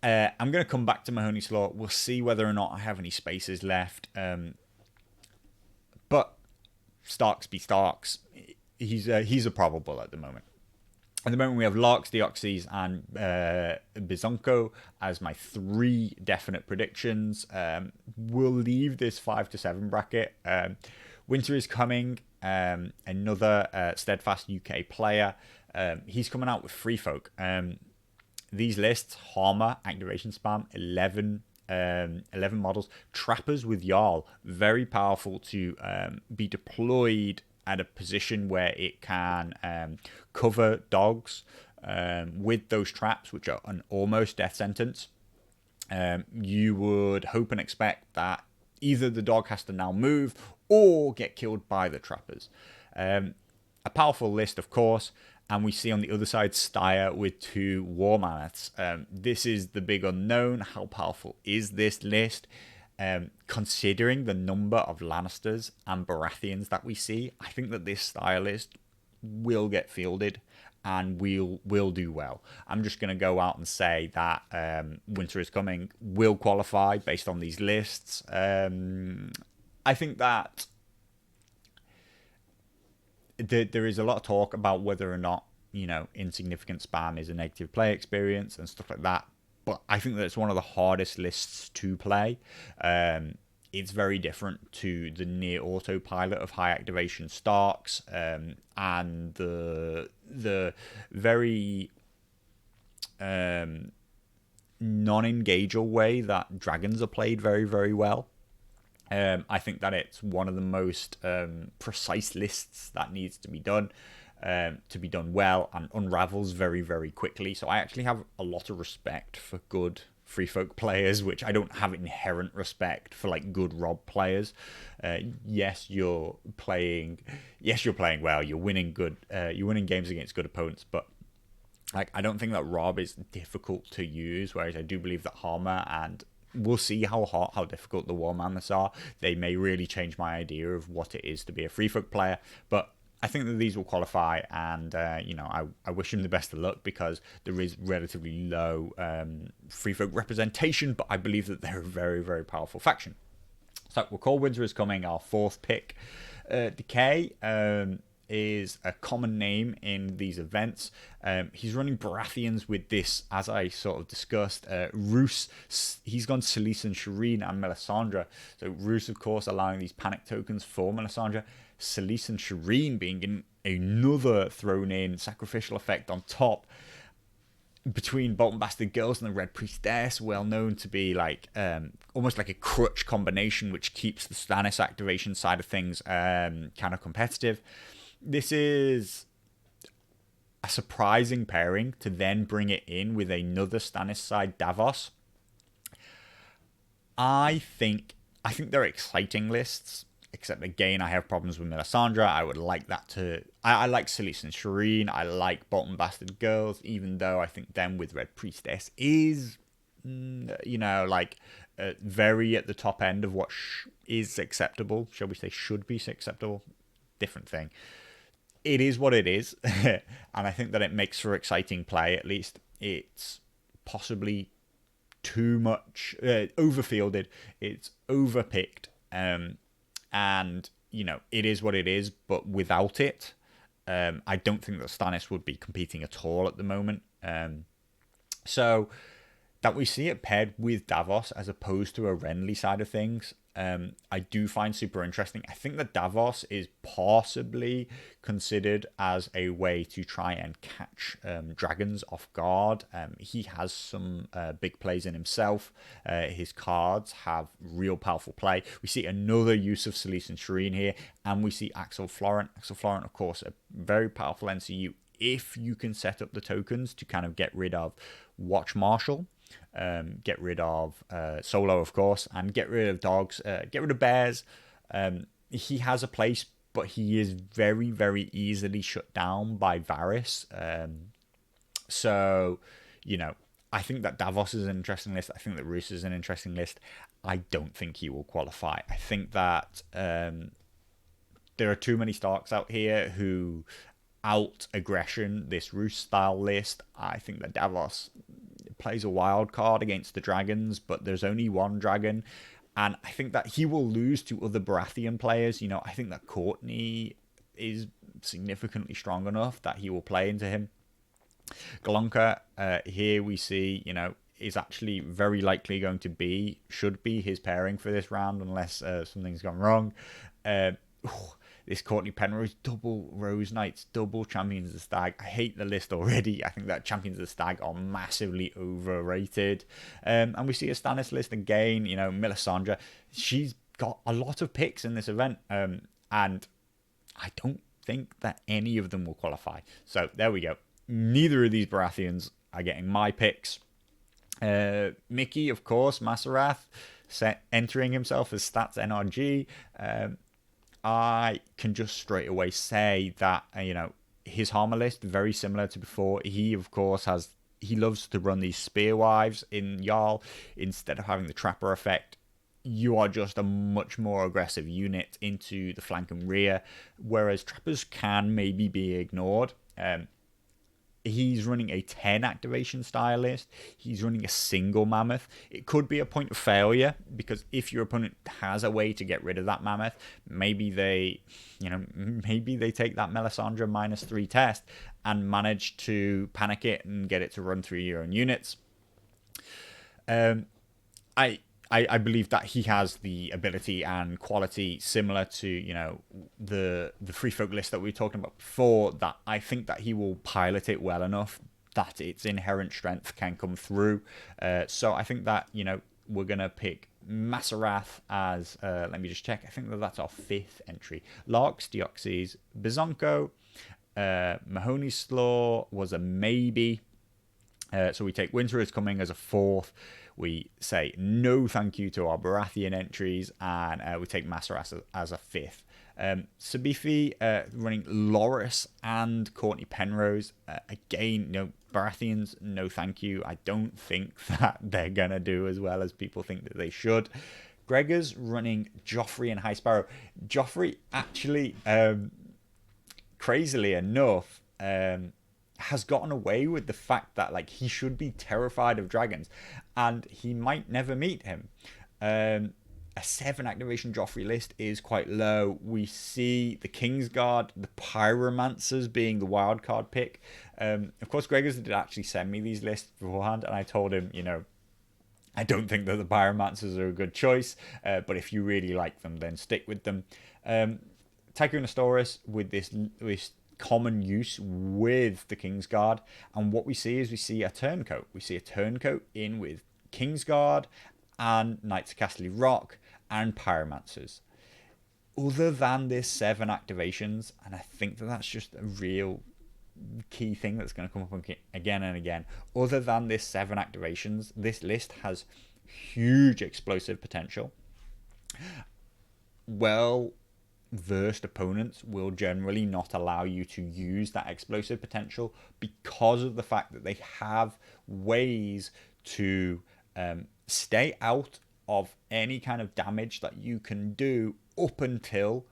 I'm going to come back to Mahoney Slaw. We'll see whether or not I have any spaces left. But Starks be Starks. He's a probable at the moment. At the moment, we have Larks, Deoxys, and Bizonko as my 3 definite predictions. We'll leave this 5 to 7 bracket. Winter is coming. Another steadfast UK player. He's coming out with Free Folk. These lists: Harmer, activation spam, 11 models. Trappers with Jarl, very powerful to be deployed at a position where it can cover dogs with those traps, which are an almost death sentence. You would hope and expect that either the dog has to now move or get killed by the trappers. A powerful list, of course, and we see on the other side Styre with 2 War Mammoths. This is the big unknown. How powerful is this list? Considering the number of Lannisters and Baratheons that we see, I think that this Styre list will get fielded and will do well. I'm just going to go out and say that Winter is Coming will qualify based on these lists. I think that there is a lot of talk about whether or not, insignificant spam is a negative play experience and stuff like that. But I think that it's one of the hardest lists to play. It's very different to the near autopilot of high activation Starks and the very non-engageable way that dragons are played very, very well. I think that it's one of the most precise lists that needs to be done well, and unravels very, very quickly. So I actually have a lot of respect for good Free Folk players, which I don't have inherent respect for like good Rob players. Yes, you're playing well. You're winning games against good opponents, but like I don't think that Rob is difficult to use. Whereas I do believe that Harmer, and we'll see how difficult the War Mammoths are. They may really change my idea of what it is to be a Free Folk player, but I think that these will qualify, and I wish him the best of luck, because there is relatively low Free Folk representation, but I believe that they're a very, very powerful faction. So we'll call Winter is Coming our 4th pick. Decay is a common name in these events. He's running Baratheons with this, as I sort of discussed, Roose. He's gone Selyse and Shireen and Melisandre. So Roose, of course, allowing these panic tokens for Melisandre. Selyse and Shireen being another thrown in sacrificial effect on top. Between Bolton Bastard Girls and the Red Priestess, well known to be like almost like a crutch combination, which keeps the Stannis activation side of things kind of competitive. This is a surprising pairing to then bring it in with another Stannis side, Davos. I think they're exciting lists. Except again, I have problems with Melisandre. I would like that to. I like Selyse and Shireen. I like Bolton Bastard Girls, even though I think them with Red Priestess is, very at the top end of what is acceptable. Shall we say should be acceptable? different thing. It is what it is, and I think that it makes for exciting play. At least it's possibly too much overfielded. It's overpicked, and it is what it is. But without it, I don't think that Stannis would be competing at all at the moment. So that we see it paired with Davos as opposed to a Renly side of things, I do find super interesting. I think that Davos is possibly considered as a way to try and catch dragons off guard. He has some big plays in himself. His cards have real powerful play. We see another use of Selyse and Shireen here, and we see Axel Florent. Axel Florent, of course, a very powerful NCU if you can set up the tokens to kind of get rid of Watch Marshall. Get rid of Solo, of course, and get rid of dogs, get rid of bears. He has a place, but he is very, very easily shut down by Varys. So, I think that Davos is an interesting list. I think that Roose is an interesting list. I don't think he will qualify. I think that there are too many Starks out here who out-aggression this Roose-style list. I think that Davos plays a wild card against the dragons, but there's only one dragon, and I think that he will lose to other Baratheon players. I think that Courtney is significantly strong enough that he will play into him. Glonka, here we see, is actually very likely going to should be his pairing for this round, unless something's gone wrong. This Courtney Penrose, double Rose Knights, double Champions of the Stag. I hate the list already. I think that Champions of the Stag are massively overrated. And we see a Stannis list again, Melisandre. She's got a lot of picks in this event. And I don't think that any of them will qualify. So there we go. Neither of these Baratheons are getting my picks. Mickey, of course, Masarath, entering himself as Stats NRG. I can just straight away say that, his Harmer list, very similar to before. He, of course, he loves to run these Spear Wives in Jarl instead of having the Trapper effect. You are just a much more aggressive unit into the flank and rear, whereas Trappers can maybe be ignored. He's running a 10 activation style list. He's running a single mammoth. It could be a point of failure, because if your opponent has a way to get rid of that mammoth, maybe they take that Melisandre -3 test and manage to panic it and get it to run through your own units. I believe that he has the ability and quality similar to, the free folk list that we were talking about before, that I think that he will pilot it well enough that its inherent strength can come through. So I think that, we're going to pick Masarath as, let me just check, I think that that's our 5th entry. Larks, Deoxys, Bizonko, Mahoney's Slaw was a maybe. So we take Winter is Coming as a 4th. We say no thank you to our Baratheon entries, and we take Masarath as a 5th. Sabifi running Loras and Courtney Penrose. Again, Baratheons, no thank you. I don't think that they're going to do as well as people think that they should. Gregor's running Joffrey and High Sparrow. Joffrey actually, crazily enough, has gotten away with the fact that he should be terrified of dragons, and he might never meet him. A 7 activation Joffrey list is quite low. We see the Kingsguard, the Pyromancers being the wildcard pick. Of course, Gregors did actually send me these lists beforehand, and I told him, I don't think that the Pyromancers are a good choice, but if you really like them, then stick with them. Tychonosaurus with this common use with the Kingsguard, and what we see is a turncoat. We see a turncoat in with Kingsguard and Knights of Casterly Rock and Pyromancers. Other than this 7 activations, and I think that that's just a real key thing that's going to come up again and again, other than this 7 activations, this list has huge explosive potential. Versed opponents will generally not allow you to use that explosive potential because of the fact that they have ways to stay out of any kind of damage that you can do up until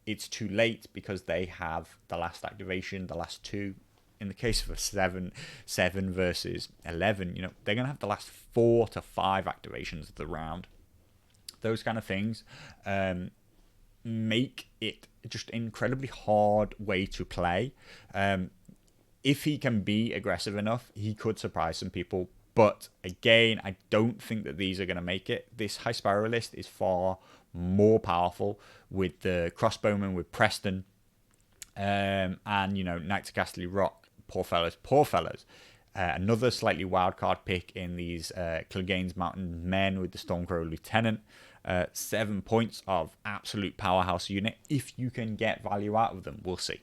it's too late because they have the last activation, the last two. In the case of a 7 versus 11, they're going to have the last 4 to 5 activations of the round. Those kind of things make it just an incredibly hard way to play. If he can be aggressive enough, he could surprise some people. But again, I don't think that these are going to make it. This High Spiral list is far more powerful with the Crossbowman, with Preston, and, Knights of Casterly Rock. Poor fellas. Another slightly wildcard pick in these Clegane's Mountain Men with the Stormcrow Lieutenant. 7 points of absolute powerhouse unit. If you can get value out of them, we'll see.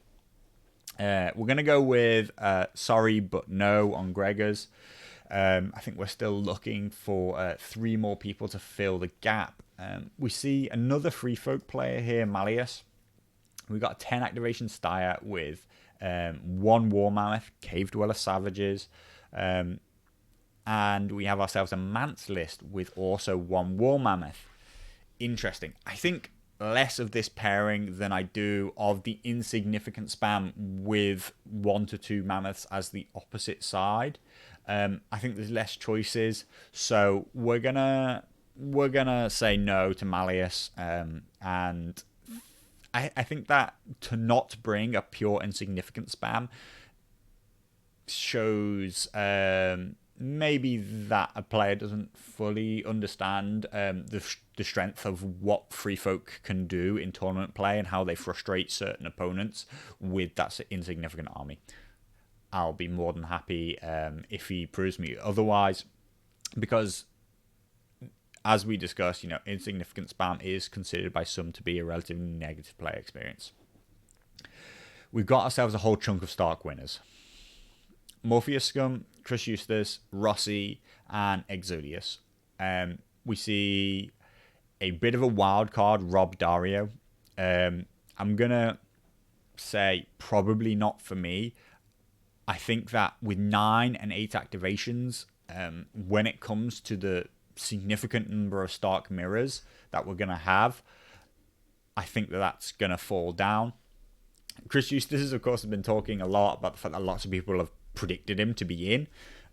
We're going to go with Sorry But No on Gregor's. I think we're still looking for 3 more people to fill the gap. We see another Free Folk player here, Malleus. We've got a 10 activation Steyr with 1 War Mammoth, Cave Dweller Savages, and we have ourselves a Mance list with also 1 War Mammoth. Interesting. I think less of this pairing than I do of the insignificant spam with 1 to 2 Mammoths as the opposite side. I think there's less choices, so we're gonna say no to Malleus, and I think that to not bring a pure insignificant spam shows maybe that a player doesn't fully understand the strength of what Free Folk can do in tournament play and how they frustrate certain opponents with that insignificant army. I'll be more than happy if he proves me otherwise, because as we discussed, insignificant spam is considered by some to be a relatively negative player experience. We've got ourselves a whole chunk of Stark winners. Morpheus Scum, Chris Eustace, Rossi, and Exodius. We see a bit of a wild card, Rob Dario. I'm going to say probably not for me. I think that with 9 and 8 activations, when it comes to the significant number of Stark mirrors that we're going to have, I think that that's going to fall down. Chris Eustace, of course, has been talking a lot about the fact that lots of people have predicted him to be in,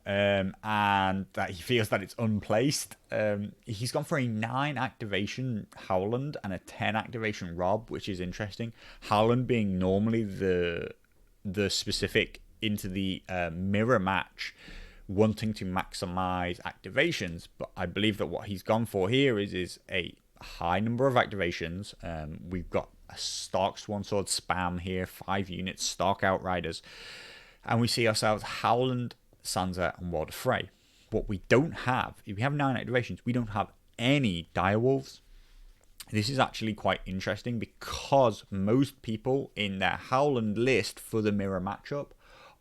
and that he feels that it's unplaced. He's gone for a 9 activation Howland and a 10 activation Rob, which is interesting. Howland being normally the specific into the mirror match, wanting to maximize activations, but I believe that what he's gone for here is a high number of activations. We've got a Stark Swan Sword spam here, 5 units, Stark Outriders, and we see ourselves Howland, Sansa, and World of Frey. What we don't have, if we have 9 activations, we don't have any Direwolves. This is actually quite interesting because most people in their Howland list for the mirror matchup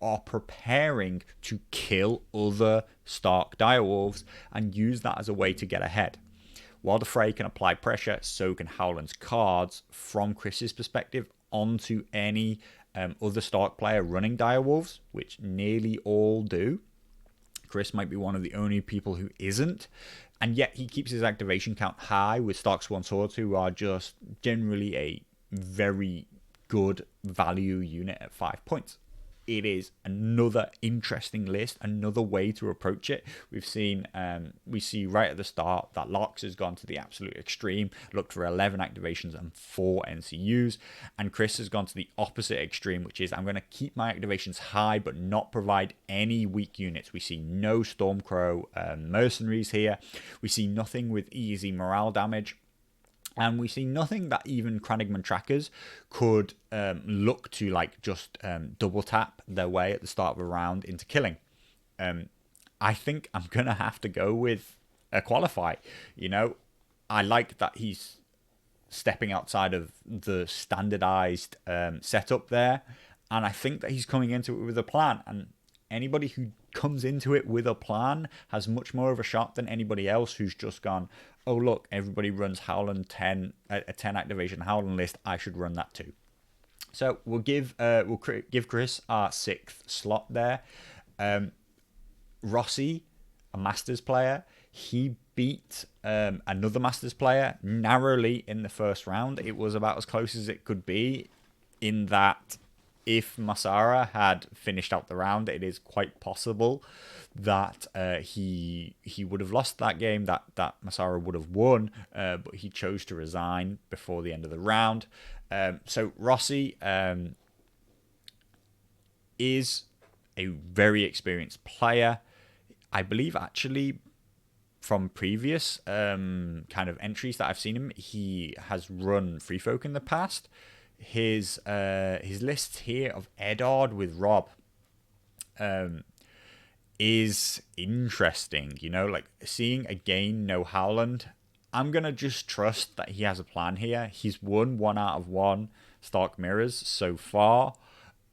are preparing to kill other Stark Direwolves and use that as a way to get ahead. While the Frey can apply pressure, so can Howland's cards, from Chris's perspective, onto any other Stark player running Direwolves, which nearly all do. Chris might be one of the only people who isn't, and yet he keeps his activation count high with Stark Swan Swords, who are just generally a very good value unit at 5 points. It is another interesting list, another way to approach it. We see right at the start that Lox has gone to the absolute extreme, looked for 11 activations and 4 NCUs, and Chris has gone to the opposite extreme, which is I'm going to keep my activations high but not provide any weak units. We see no Stormcrow mercenaries here. We see nothing with easy morale damage. And we see nothing that even Cranigman trackers could look to just double tap their way at the start of a round into killing. I think I'm going to have to go with a Qualify. I like that he's stepping outside of the standardized setup there. And I think that he's coming into it with a plan. And anybody who comes into it with a plan has much more of a shot than anybody else who's just gone, oh look, everybody runs Howland 10, a 10 activation Howland list, I should run that too. So we'll give Chris our 6th slot there. Rossi, a Masters player, he beat another Masters player narrowly in the first round. It was about as close as it could be, in that if Massara had finished out the round, it is quite possible that he would have lost that game, that Massara would have won, but he chose to resign before the end of the round. So Rossi is a very experienced player. I believe actually from previous kind of entries that I've seen him, he has run Free Folk in the past. His list here of Eddard with Rob is interesting. You know, like seeing again no Howland. I'm gonna just trust that he has a plan here. He's won 1 out of 1 Stark Mirrors so far,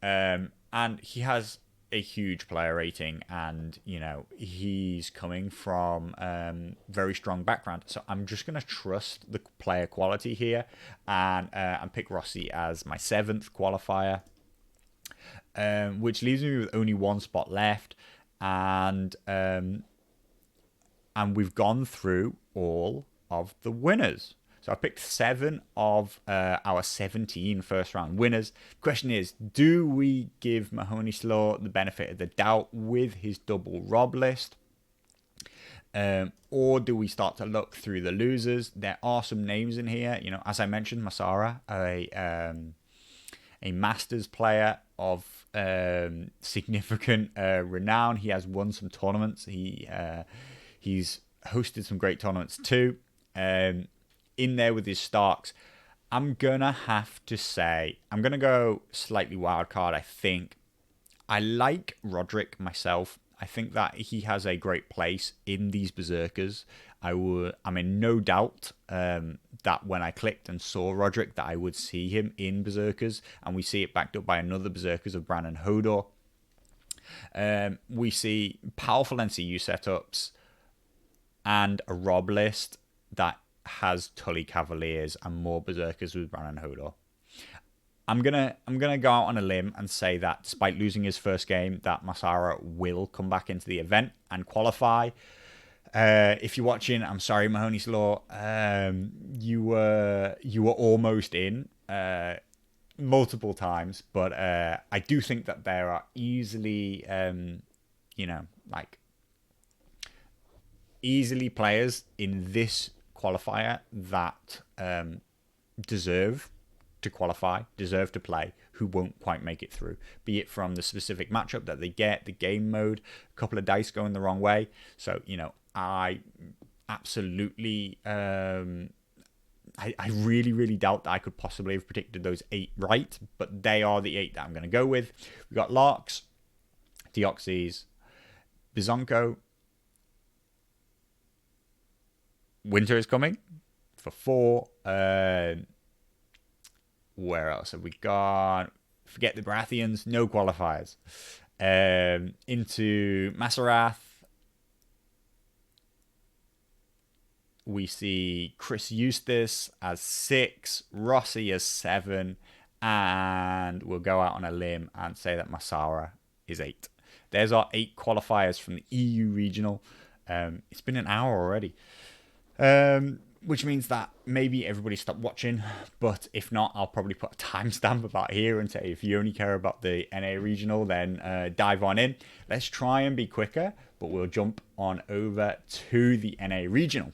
and he has a huge player rating, and you know he's coming from very strong background. So I'm just gonna trust the player quality here, and pick Rossi as my 7th qualifier, which leaves me with only 1 spot left, and we've gone through all of the winners. So I picked 7 of our 17 first round winners. The question is, do we give Mahoney Slaw the benefit of the doubt with his double Rob list? Or do we start to look through the losers? There are some names in here. You know, as I mentioned, Massara, a Masters player of significant renown. He has won some tournaments. He's hosted some great tournaments too. In there with his Starks, I'm gonna have to say I'm gonna go slightly wildcard. I think I like Roderick myself. I think that he has a great place in these Berserkers. I'm in no doubt that when I clicked and saw Roderick, that I would see him in Berserkers, and we see it backed up by another Berserkers of Bran and Hodor. We see powerful NCU setups and a Rob list that has Tully Cavaliers and more Berserkers with Bran and Hodor. I'm gonna go out on a limb and say that despite losing his first game, that Massara will come back into the event and qualify. If you're watching, I'm sorry, Mahoney Slaw. You were almost in multiple times, but I do think that there are easily, easily players in this qualifier that deserve to qualify, deserve to play, who won't quite make it through, be it from the specific matchup that they get, the game mode, a couple of dice going the wrong way. So, you know, I absolutely I really, really doubt that I could possibly have predicted those 8 right, but they are the 8 that I'm going to go with. We've got Larks, Deoxys, Bizonko, Winter is coming for 4. Where else have we gone? Forget the Baratheons, no qualifiers. Into Masarath, we see Chris Eustace as 6, Rossi as 7, and we'll go out on a limb and say that Massara is 8. There's our 8 qualifiers from the EU regional. It's been an hour already. Which means that maybe everybody stopped watching, but if not, I'll probably put a timestamp about here and say if you only care about the NA regional, then dive on in. Let's try and be quicker, but we'll jump on over to the NA regional.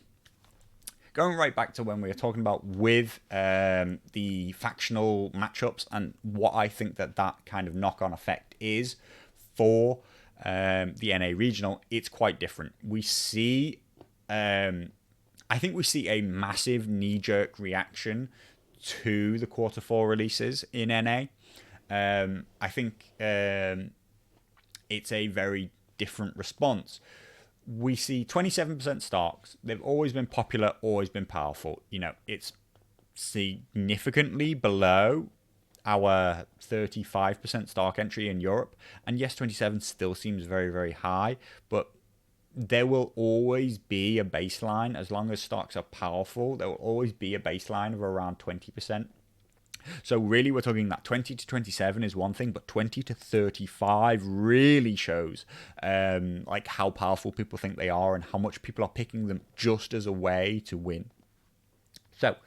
Going right back to when we were talking about with the factional matchups and what I think that kind of knock-on effect is for the NA regional, it's quite different. We see... I think we see a massive knee-jerk reaction to the Quarter 4 releases in NA. I think it's a very different response. We see 27% Starks. They've always been popular, always been powerful. You know, it's significantly below our 35% Stark entry in Europe. And yes, 27 still seems very, very high, but there will always be a baseline. As long as Starks are powerful, there will always be a baseline of around 20%. So really, we're talking that 20 to 27 is one thing, but 20 to 35 really shows like how powerful people think they are and how much people are picking them just as a way to win. So,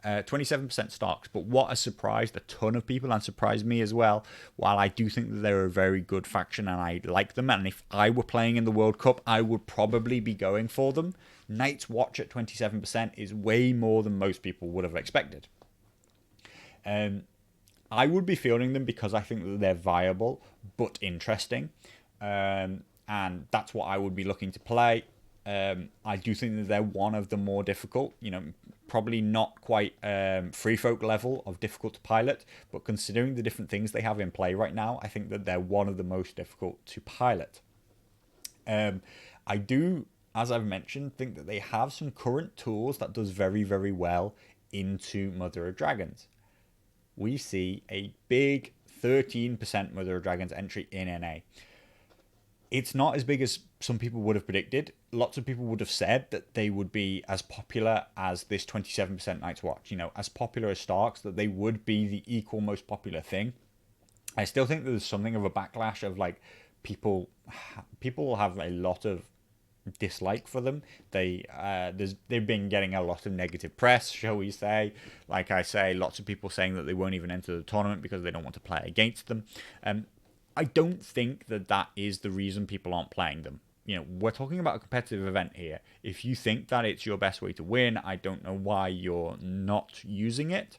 27% Starks, but what has surprised a ton of people and surprised me as well, while I do think that they're a very good faction and I like them, and if I were playing in the World Cup, I would probably be going for them, Night's Watch at 27% is way more than most people would have expected. I would be fielding them because I think that they're viable but interesting, and that's what I would be looking to play. I do think that they're one of the more difficult, probably not quite free folk level of difficult to pilot, but considering the different things they have in play right now, I think that they're one of the most difficult to pilot. I do, as I've mentioned, think that they have some current tools that does very, very well into Mother of Dragons. We see a big 13% Mother of Dragons entry in NA. It's not as big as some people would have predicted. Lots of people would have said that they would be as popular as this 27% Night's Watch, as popular as Starks, that they would be the equal most popular thing. I still think there's something of a backlash of like people have a lot of dislike for them. They've been getting a lot of negative press, shall we say. Like I say, lots of people saying that they won't even enter the tournament because they don't want to play against them. I don't think that is the reason people aren't playing them. We're talking about a competitive event here. If you think that it's your best way to win, I don't know why you're not using it.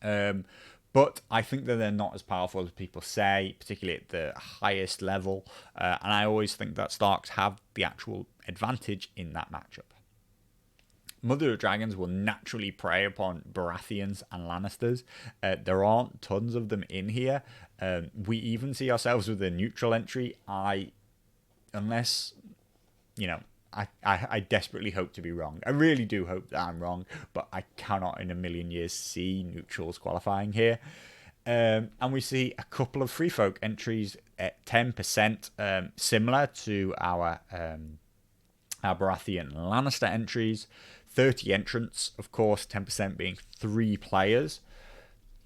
But I think that they're not as powerful as people say, particularly at the highest level. And I always think that Starks have the actual advantage in that matchup. Mother of Dragons will naturally prey upon Baratheons and Lannisters. There aren't tons of them in here. We even see ourselves with a neutral entry. I desperately hope to be wrong. I really do hope that I'm wrong, but I cannot in a million years see neutrals qualifying here. And we see a couple of free folk entries at 10%, similar to our Baratheon and Lannister entries. 30 entrants, of course, 10% being 3 players.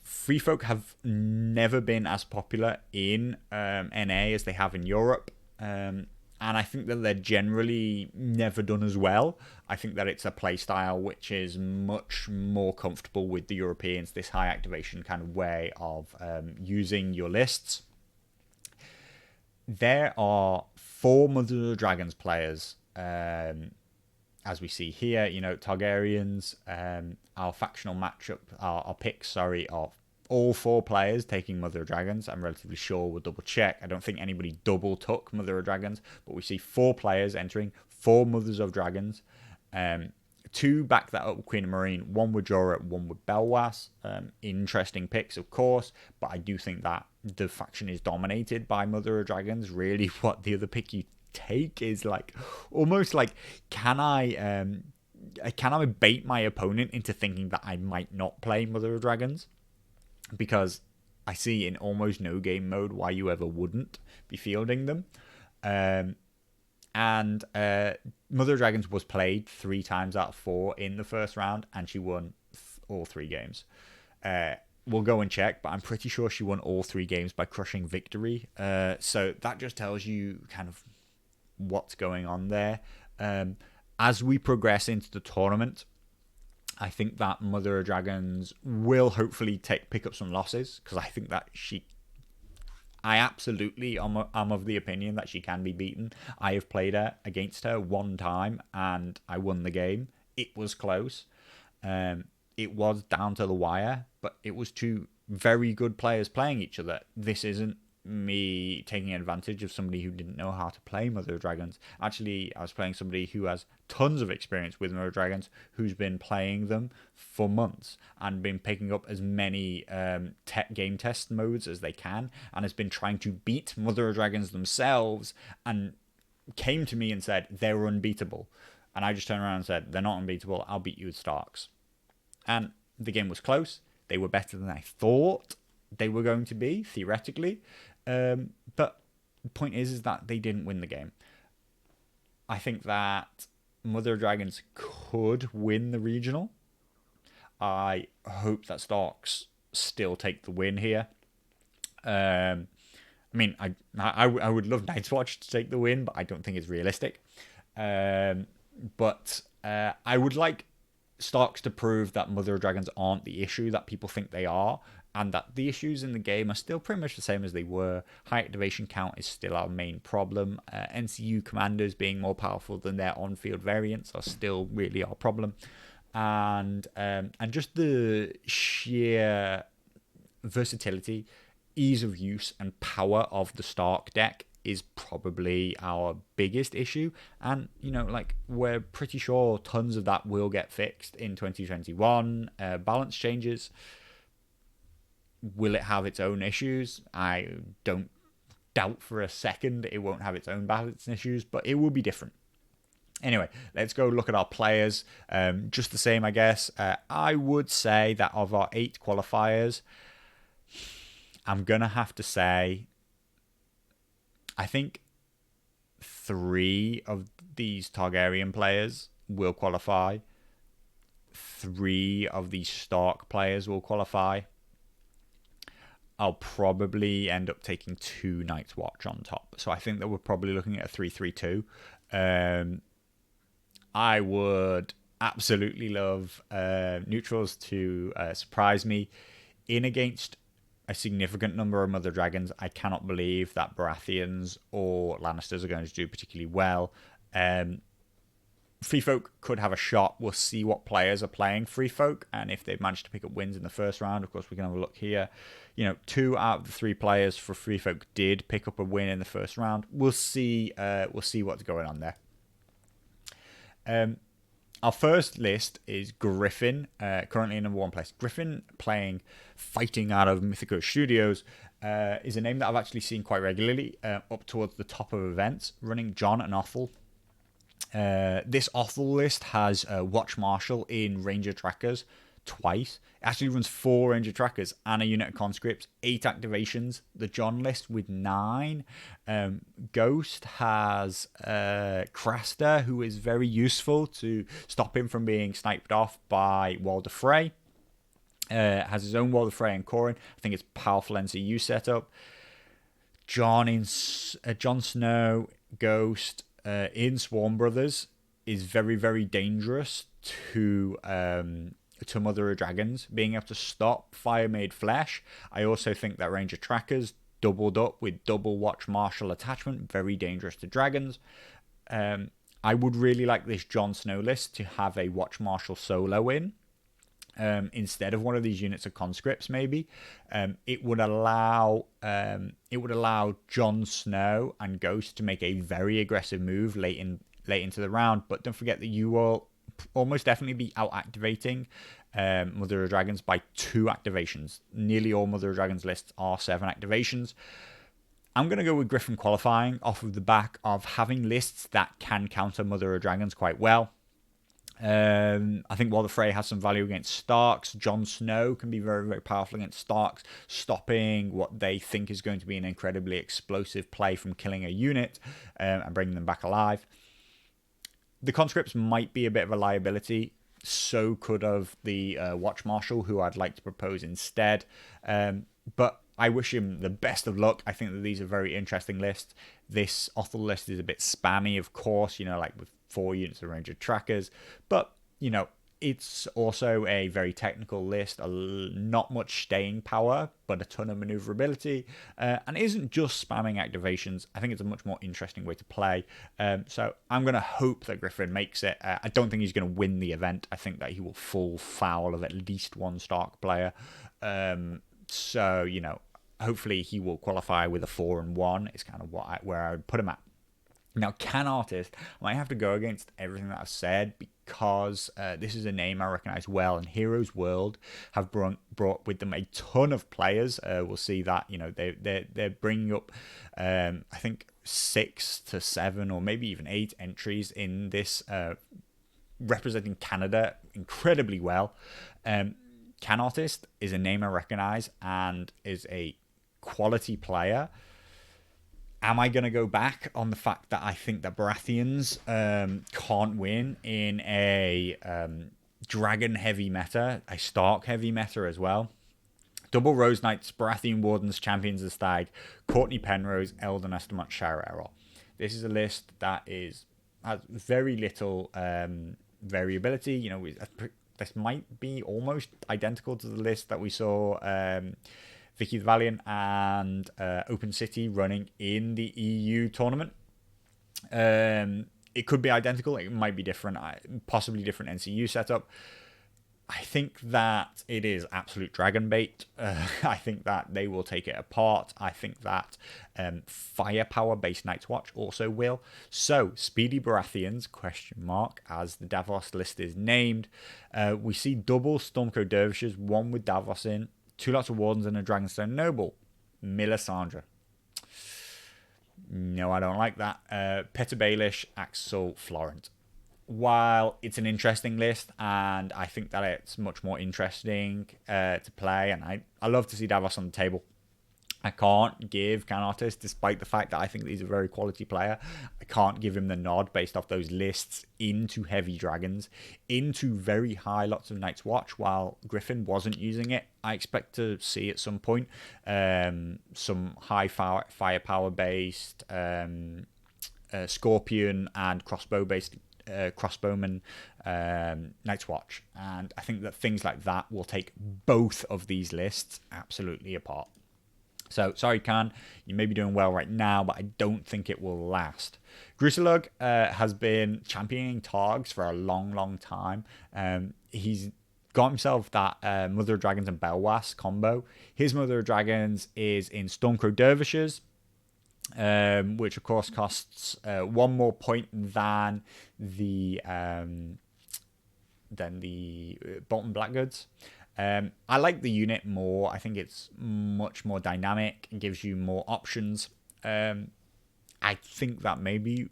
Free folk have never been as popular in NA as they have in Europe. And I think that they're generally never done as well. I think that it's a playstyle which is much more comfortable with the Europeans, this high activation kind of way of using your lists. There are 4 Mother of the Dragons players, as we see here. Targaryens, our factional matchup, our picks, are all 4 players taking Mother of Dragons. I'm relatively sure we'll double check. I don't think anybody double took Mother of Dragons, but we see 4 players entering, 4 Mothers of Dragons. 2 back that up with Queen of Marine, 1 with Jorah, 1 with Belwas. Interesting picks, of course, but I do think that the faction is dominated by Mother of Dragons. Really, what the other pick you take is like almost like, can I bait my opponent into thinking that I might not play Mother of Dragons? Because I see in almost no game mode why you ever wouldn't be fielding them. And Mother of Dragons was played 3 times out of 4 in the first round, and she won all 3 games. We'll go and check, but I'm pretty sure she won all 3 games by crushing victory. So that just tells you kind of what's going on there. As we progress into the tournament, I think that Mother of Dragons will hopefully pick up some losses, because I think that I absolutely am of the opinion that she can be beaten. I have played against her 1 time and I won the game. It was close. It was down to the wire, but it was 2 very good players playing each other. This isn't me taking advantage of somebody who didn't know how to play Mother of Dragons. Actually, I was playing somebody who has tons of experience with Mother of Dragons, who's been playing them for months and been picking up as many game test modes as they can, and has been trying to beat Mother of Dragons themselves, and came to me and said they're unbeatable. And I just turned around and said, they're not unbeatable, I'll beat you with Starks. And the game was close. They were better than I thought they were going to be, theoretically. But the point is that they didn't win the game. I think that Mother of Dragons could win the regional. I hope that Starks still take the win here. I mean, I would love Night's Watch to take the win, but I don't think it's realistic. But I would like Starks to prove that Mother of Dragons aren't the issue that people think they are, and that the issues in the game are still pretty much the same as they were. High activation count is still our main problem. NCU commanders being more powerful than their on-field variants are still really our problem. And just the sheer versatility, ease of use, and power of the Stark deck is probably our biggest issue. And, like, we're pretty sure tons of that will get fixed in 2021. Balance changes. Will it have its own issues? I don't doubt for a second it won't have its own balance issues, but it will be different. Anyway, let's go look at our players. Just the same, I guess. I would say that of our 8 qualifiers, I'm going to have to say, I think 3 of these Targaryen players will qualify. 3 of these Stark players will qualify. I'll probably end up taking 2 Night's Watch on top. So I think that we're probably looking at a 3-3-2. I would absolutely love neutrals to surprise me in against a significant number of Mother Dragons. I cannot believe that Baratheons or Lannisters are going to do particularly well. Free Folk could have a shot. We'll see what players are playing Free Folk, and if they've managed to pick up wins in the first round. Of course, we can have a look here. 2 out of the 3 players for Free Folk did pick up a win in the first round. We'll see. We'll see what's going on there. Our first list is Griffin, currently in number 1 place. Griffin, playing Fighting out of Mythico Studios, is a name that I've actually seen quite regularly up towards the top of events, running Jon and Othel. This Othel list has Watch Marshal in Ranger Trackers twice. It actually runs 4 Ranger Trackers and a unit of conscripts, 8 activations. The Jon list with 9. Ghost has Craster, who is very useful to stop him from being sniped off by Walder Frey. Has his own Walder Frey and Corrin. I think it's powerful NCU setup. Jon Snow, Ghost in Swarm Brothers is very, very dangerous to Mother of Dragons, being able to stop Fire Made Flesh. I also think that Ranger Trackers doubled up with double Watch Marshal attachment, very dangerous to dragons. I would really like this Jon Snow list to have a Watch Marshal solo in, instead of one of these units of conscripts. Maybe it would allow Jon Snow and Ghost to make a very aggressive move late into the round. But don't forget that you will almost definitely be out activating Mother of Dragons by 2 activations. Nearly all Mother of Dragons lists are 7 activations. I'm going to go with Griffin qualifying off of the back of having lists that can counter Mother of Dragons quite well. I think Walder Frey has some value against Starks. Jon Snow can be very, very powerful against Starks, stopping what they think is going to be an incredibly explosive play from killing a unit and bringing them back alive. The conscripts might be a bit of a liability. So could have the Watch Marshal, who I'd like to propose instead. But I wish him the best of luck. I think that these are very interesting lists. This Othel list is a bit spammy, of course, like with 4 units of Ranger Trackers. But, it's also a very technical list. Not much staying power, but a ton of maneuverability. And it isn't just spamming activations. I think it's a much more interesting way to play. So I'm going to hope that Griffin makes it. I don't think he's going to win the event. I think that he will fall foul of at least one Stark player. So, hopefully he will qualify with a 4-1. It's kind of where I would put him at. Now, Can Artist, I might have to go against everything that I've said because this is a name I recognize well, and Heroes World have brought with them a ton of players. We'll see that they're bringing up I think 6 to 7 or maybe even 8 entries in this, representing Canada incredibly well. Can Artist is a name I recognize and is a quality player. Am I going to go back on the fact that I think that Baratheons can't win in a dragon-heavy meta, a Stark-heavy meta as well? Double Rose Knights, Baratheon Wardens, Champions of Stag, Courtney Penrose, Eldon Estamont, Shire Errol. This is a list that has very little variability. You know, this might be almost identical to the list that we saw Vicky the Valiant and Open City running in the EU tournament. It could be identical. It might be different, possibly different NCU setup. I think that it is absolute dragon bait. I think that they will take it apart. I think that firepower-based Night's Watch also will. So, Speedy Baratheons, ? As the Davos list is named. We see double Stormcrow Dervishes, one with Davos in, 2 lots of Wardens and a Dragonstone Noble. Melisandre. No, I don't like that. Petter Baelish, Axel Florent. While it's an interesting list, and I think that it's much more interesting to play, and I love to see Davos on the table. I can't give Can Artist, despite the fact that I think that he's a very quality player, I can't give him the nod based off those lists into heavy dragons, into very high lots of Night's Watch, while Griffin wasn't using it. I expect to see at some point some high firepower based Scorpion and crossbow based crossbowman Night's Watch, and I think that things like that will take both of these lists absolutely apart. So, sorry, Khan, you may be doing well right now, but I don't think it will last. Gruselug has been championing Targs for a long, long time. He's got himself that Mother of Dragons and Belwas combo. His Mother of Dragons is in Stormcrow Dervishes, which, of course, costs 1 more point than the Bolton Blackgoods. I like the unit more. I think it's much more dynamic and gives you more options. I think that maybe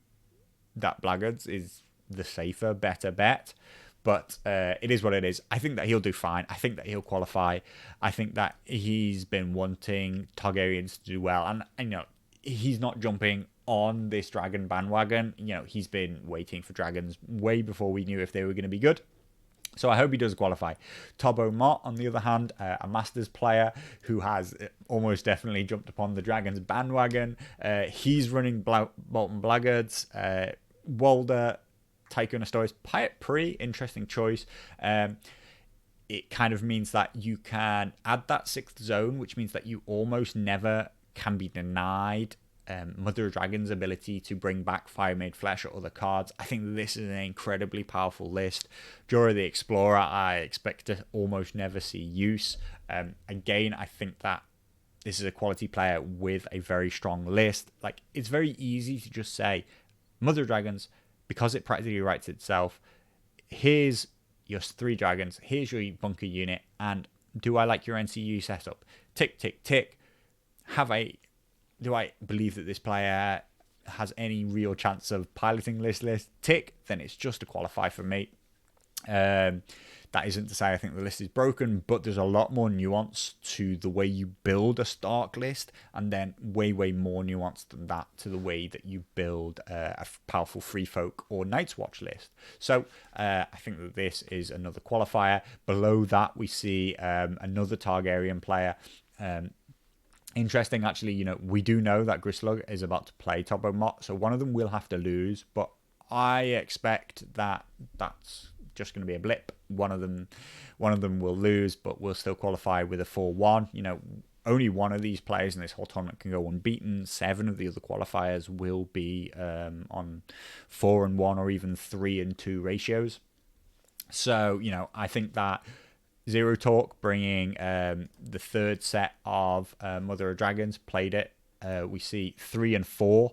that Blackgoods is the safer, better bet. But it is what it is. I think that he'll do fine. I think that he'll qualify. I think that he's been wanting Targaryens to do well. And you know, he's not jumping on this dragon bandwagon. You know, he's been waiting for dragons way before we knew if they were going to be good. So I hope he does qualify. Tobbo Mott, on the other hand, a Masters player who has almost definitely jumped upon the Dragons bandwagon. He's running Bolton Blackguards. Walder, Tycoon Astoris, Pirate Pre, interesting choice. It kind of means that you can add that 6th zone, which means that you almost never can be denied Mother of Dragon's ability to bring back Fire Made Flesh or other cards. I think this is an incredibly powerful list. Jorah the Explorer, I expect to almost never see use. Again, I think that this is a quality player with a very strong list. Like, it's very easy to just say, Mother of Dragons, because it practically writes itself, here's your 3 dragons, here's your bunker unit, and do I like your NCU setup? Tick, tick, tick. Do I believe that this player has any real chance of piloting this list? Tick, then it's just a qualify for me. That isn't to say I think the list is broken, but there's a lot more nuance to the way you build a Stark list, and then way, way more nuance than that to the way that you build a powerful Free Folk or Night's Watch list. So I think that this is another qualifier. Below that, we see another Targaryen player. Interesting, actually, you know, we do know that Grislug is about to play Tobbo Mott, so one of them will have to lose, but I expect that that's just going to be a blip. One of them will lose, but will still qualify with a 4-1. You know, only one of these players in this whole tournament can go unbeaten. 7 of the other qualifiers will be on 4-1 or even 3-2 ratios. So, you know, I think that Zero Talk bringing the 3rd set of Mother of Dragons played it. We see 3 and 4.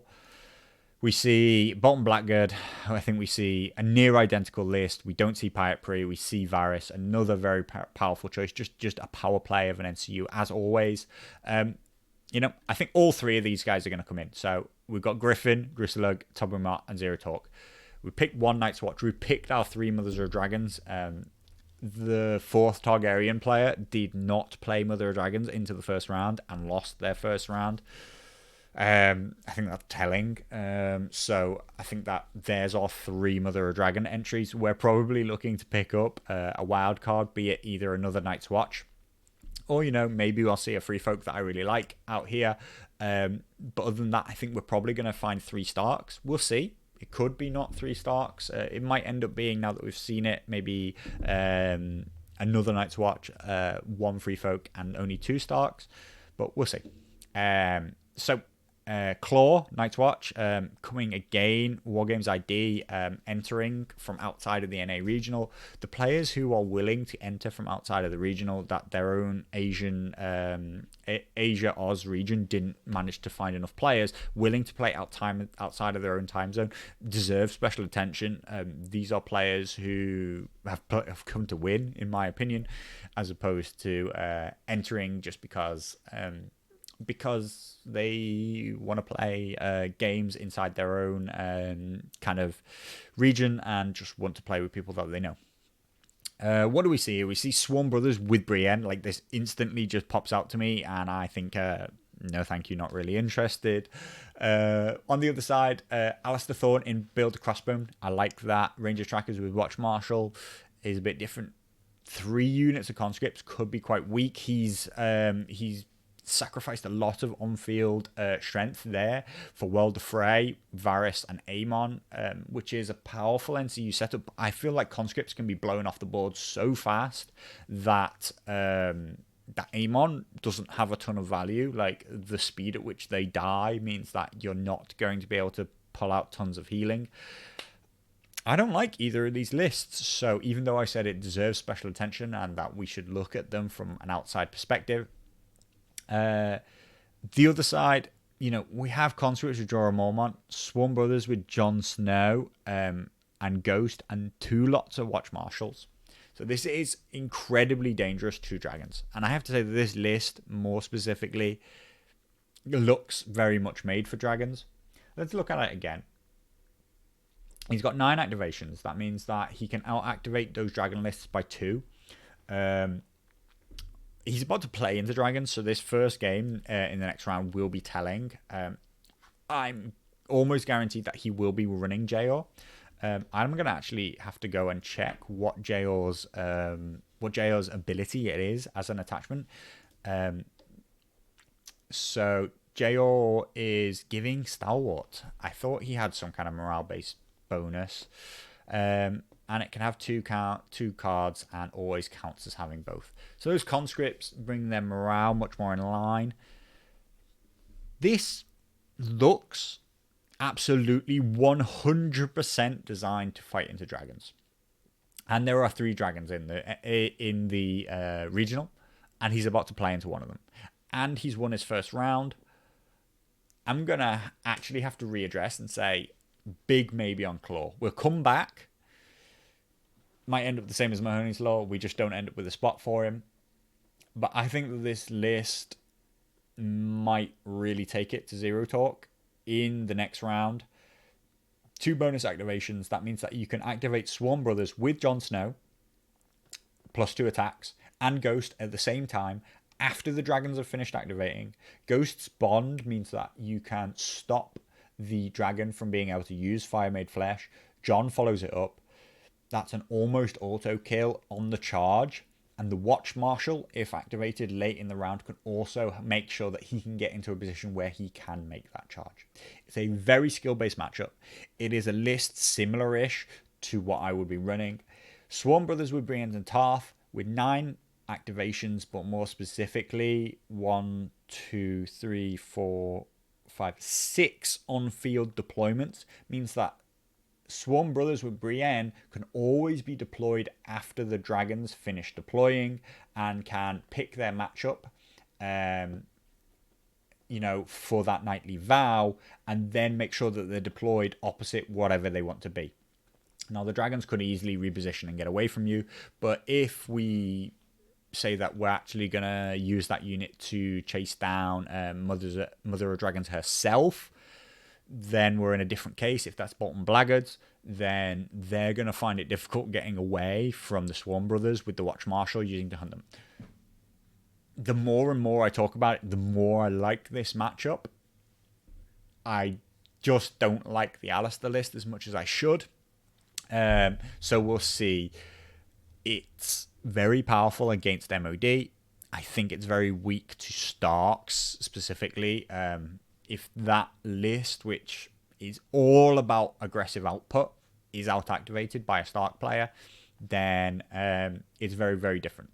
We see Bolton Blackguard. I think we see a near identical list. We don't see Pirate Pre. We see Varys, another very powerful choice. Just a power play of an NCU as always. You know, I think all 3 of these guys are going to come in. So we've got Griffin, Griselug, Tobbo Mott, and Zero Talk. We picked one Night's Watch. We picked our 3 Mothers of Dragons. The 4th Targaryen player did not play Mother of Dragons into the first round and lost their first round. I think that's telling. So I think that there's our 3 Mother of Dragon entries. We're probably looking to pick up a wild card, be it either another Night's Watch Or, maybe I'll see a free folk that I really like out here. But other than that, I think we're probably going to find 3 Starks. We'll see. It could be not 3 Starks. It might end up being, now that we've seen it, maybe another Night's Watch, 1 free folk, and only 2 Starks. But we'll see. So Claw, Night's Watch, coming again, Wargames ID, entering from outside of the NA regional. The players who are willing to enter from outside of the regional, that their own Asia Oz region didn't manage to find enough players willing to play outside of their own time zone, deserve special attention. These are players who have come to win, in my opinion, as opposed to entering just because they want to play games inside their own kind of region and just want to play with people that they know. What do we see here? We see Swarm Brothers with Brienne. Like, this instantly just pops out to me, and I think, no thank you, not really interested. On the other side, Alistair Thorne in Build a Crossbone. I like that. Ranger Trackers with Watch Marshal is a bit different. 3 units of conscripts could be quite weak. He's sacrificed a lot of on-field strength there for World of Frey, Varys, and Aemon, which is a powerful NCU setup. I feel like conscripts can be blown off the board so fast that that Aemon doesn't have a ton of value. Like, the speed at which they die means that you're not going to be able to pull out tons of healing. I don't like either of these lists, so even though I said it deserves special attention and that we should look at them from an outside perspective, the other side, we have conscripts with Jorah Mormont, Swarm Brothers with Jon Snow, and Ghost, and 2 lots of Watch Marshals. So this is incredibly dangerous to dragons. And I have to say that this list, more specifically, looks very much made for dragons. Let's look at it again. He's got 9 activations. That means that he can out-activate those dragon lists by 2. He's about to play into dragons, so this first game in the next round will be telling. I'm almost guaranteed that he will be running Jayor. I'm going to actually have to go and check what Jayor's ability it is as an attachment. So Jayor is giving Stalwart. I thought he had some kind of morale-based bonus. And it can have 2 cards and always counts as having both. So those conscripts bring their morale much more in line. This looks absolutely 100% designed to fight into dragons. And there are 3 dragons in the regional, and he's about to play into one of them. And he's won his first round. I'm going to actually have to readdress and say, big maybe on Claw. We'll come back. Might end up the same as Mahoney's Law. We just don't end up with a spot for him. But I think that this list might really take it to Zero Talk in the next round. 2 bonus activations. That means that you can activate Swarm Brothers with Jon Snow, plus 2 attacks, and Ghost at the same time after the dragons have finished activating. Ghost's Bond means that you can stop the dragon from being able to use Fire Made Flesh. Jon follows it up. That's an almost auto kill on the charge. And the Watch Marshal, if activated late in the round, can also make sure that he can get into a position where he can make that charge. It's a very skill-based matchup. It is a list similar-ish to what I would be running. Swarm Brothers with Brienne and Tarth with 9 activations, but more specifically 1, 2, 3, 4, 5, 6 on-field deployments means that Swarm Brothers with Brienne can always be deployed after the dragons finish deploying and can pick their matchup, for that nightly vow, and then make sure that they're deployed opposite whatever they want to be. Now, the dragons could easily reposition and get away from you, but if we say that we're actually going to use that unit to chase down Mother of Dragons herself, then we're in a different case. If that's Bolton Blackguards, then they're going to find it difficult getting away from the Swarm Brothers with the Watch Marshal using to hunt them. The more and more I talk about it, the more I like this matchup. I just don't like the Alistair list as much as I should. So we'll see. It's very powerful against MOD. I think it's very weak to Starks specifically. If that list, which is all about aggressive output, is out activated by a Stark player, then it's very, very different.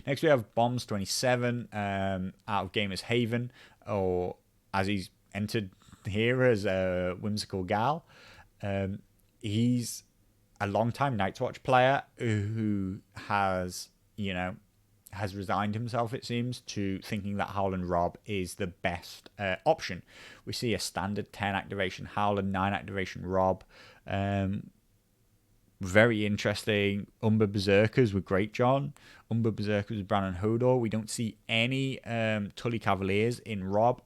Next, we have Bombs 27 out of Gamers Haven, or as he's entered here as a Whimsical Gal. He's a long-time Night's Watch player who has, has resigned himself, it seems, to thinking that Howland Rob is the best option. We see a standard 10 activation Howland, 9 activation Rob. Very interesting. Umber Berserkers with Great John. Umber Berserkers with Brandon Hodor. We don't see any Tully Cavaliers in Rob.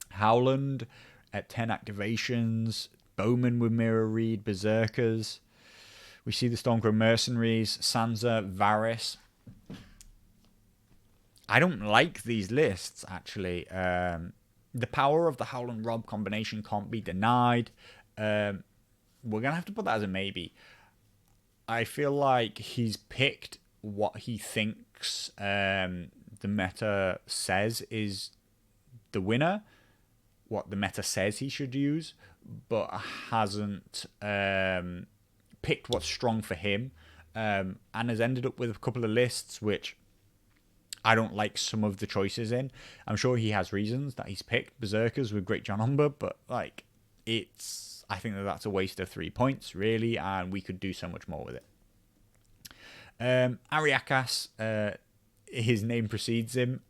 Howland at 10 activations. Bowman with Mirror Reed. Berserkers. We see the Stormcrow Mercenaries. Sansa, Varys. I don't like these lists, actually. The power of the Howland Rob combination can't be denied. We're going to have to put that as a maybe. I feel like he's picked what he thinks the meta says is the winner, what the meta says he should use, but hasn't picked what's strong for him, and has ended up with a couple of lists which I don't like some of the choices in. I'm sure he has reasons that he's picked Berserkers with Great John Umber, but I think that's a waste of 3 points, really, and we could do so much more with it. Ariakas, his name precedes him.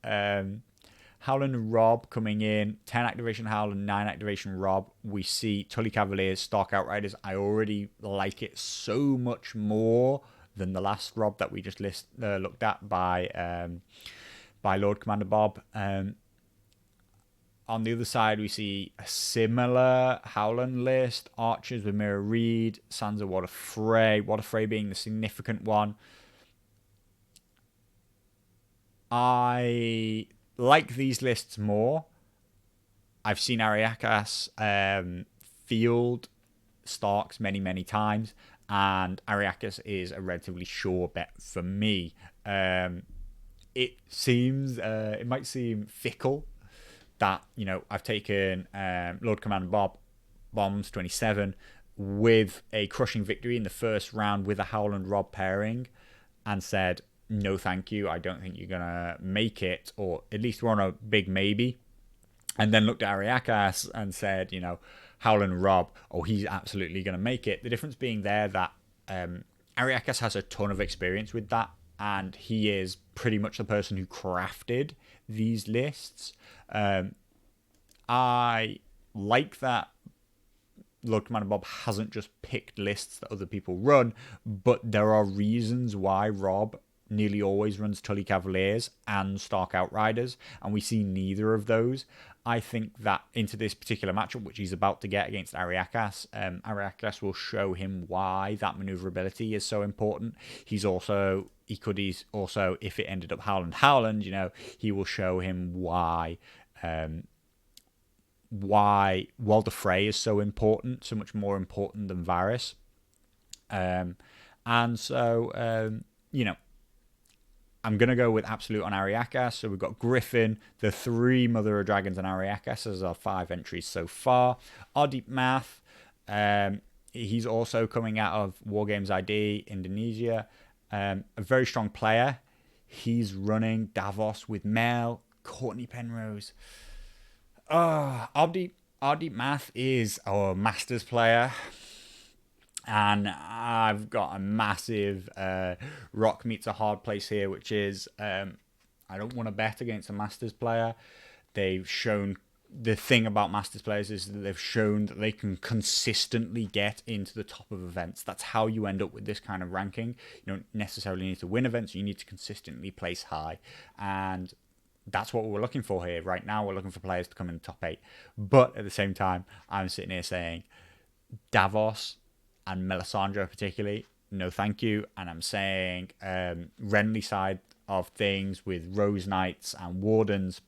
Howland Rob coming in, 10 activation Howland, 9 activation Rob. We see Tully Cavaliers, Stark Outriders. I already like it so much more than the last Rob that we just looked at by Lord Commander Bob. On the other side, we see a similar Howland list. Archers with Mirror Reed, Sansa Water Frey being the significant one. I like these lists more. I've seen Ariakas field Starks many, many times, and Ariakas is a relatively sure bet for me. It might seem fickle that, I've taken Lord Commander Bombs 27 with a crushing victory in the first round with a Howland Rob pairing and said, no thank you, I don't think you're going to make it, or at least we're on a big maybe. And then looked at Ariakas and said, Howland Rob, he's absolutely going to make it. The difference being there that Ariakas has a ton of experience with that, and he is pretty much the person who crafted these lists. I like that Lord Commander Bob hasn't just picked lists that other people run, but there are reasons why Rob nearly always runs Tully Cavaliers and Stark Outriders, and we see neither of those. I think that into this particular matchup, which he's about to get against Ariakas, Ariakas will show him why that maneuverability is so important. He could also, if it ended up Howland, he will show him why Walder Frey is so important, so much more important than Varys. And so, I'm going to go with Absolute on Ariakas. So we've got Griffin, the 3 Mother of Dragons, and Ariakas as our 5 entries so far. Ardeep Math, he's also coming out of Wargames ID, Indonesia. A very strong player. He's running Davos with Mel, Courtney Penrose. Ardeep Math is our Masters player. And I've got a massive rock meets a hard place here, which is I don't want to bet against a Masters player. They've shown, the thing about Masters players is that they've shown that they can consistently get into the top of events. That's how you end up with this kind of ranking. You don't necessarily need to win events. You need to consistently place high. And that's what we're looking for here. Right now, we're looking for players to come in the top 8. But at the same time, I'm sitting here saying Davos and Melisandre particularly, no thank you. And I'm saying Renly side of things with Rose Knights and Wardens.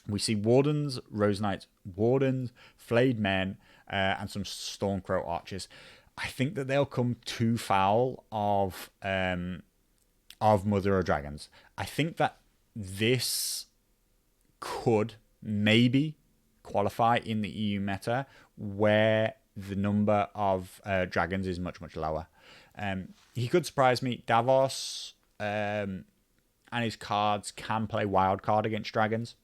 We see Wardens, Rose Knights, Wardens, Flayed Men, and some Stormcrow Archers. I think that they'll come too foul of of Mother of Dragons. I think that this could maybe qualify in the EU meta where the number of dragons is much, much lower. He could surprise me. Davos and his cards can play wildcard against dragons.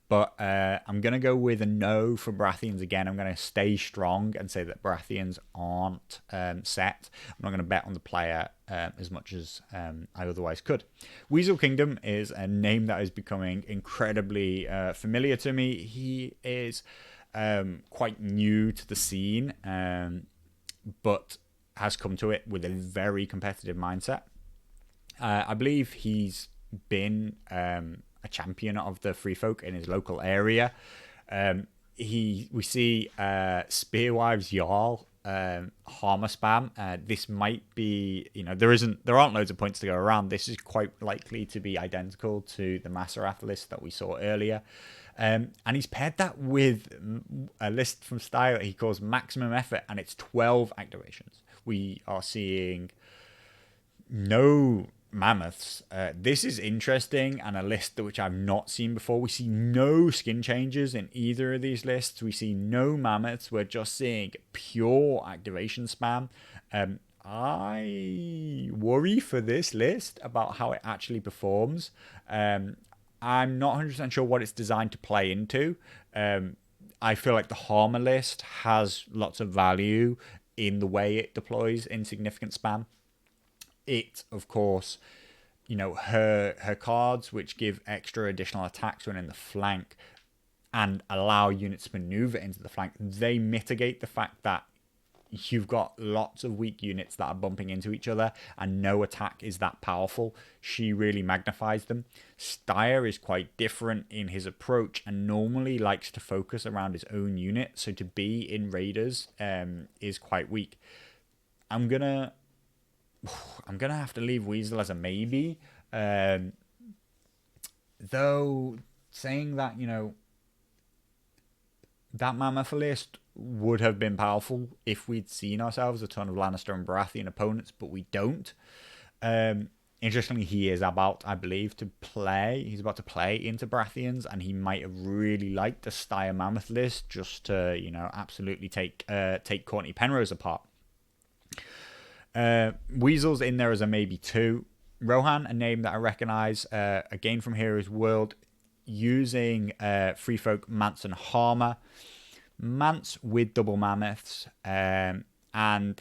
But I'm going to go with a no for Baratheons again. I'm going to stay strong and say that Baratheons aren't set. I'm not going to bet on the player as much as I otherwise could. Weasel Kingdom is a name that is becoming incredibly familiar to me. He is quite new to the scene, but has come to it with a very competitive mindset. I believe he's been a champion of the free folk in his local area. We see Spearwives Jarl Harmer spam. This might be, there aren't loads of points to go around. This is quite likely to be identical to the ASOIAF list that we saw earlier. And he's paired that with a list from Style that he calls Maximum Effort, and it's 12 activations. We are seeing no mammoths. This is interesting and a list which I've not seen before. We see no skin changes in either of these lists. We see no mammoths. We're just seeing pure activation spam. I worry for this list about how it actually performs. I'm not 100% sure what it's designed to play into. I feel like the Harmer list has lots of value in the way it deploys insignificant spam. It, of course, her cards, which give extra additional attacks when in the flank and allow units to maneuver into the flank, they mitigate the fact that you've got lots of weak units that are bumping into each other and no attack is that powerful. She really magnifies them. Styre is quite different in his approach and normally likes to focus around his own unit, so to be in Raiders is quite weak. I'm gonna have to leave Weasel as a maybe. Though saying that, that Mammoth list would have been powerful if we'd seen ourselves a ton of Lannister and Baratheon opponents, but we don't. Interestingly, he is about, I believe, to play. He's about to play into Baratheons, and he might have really liked the Styre Mammoth list just to, absolutely take Courtney Penrose apart. Weasel's in there as a maybe 2. Rohan, a name that I recognize, again from Heroes World, using Free Folk Mance and Harmer. Mance with double mammoths and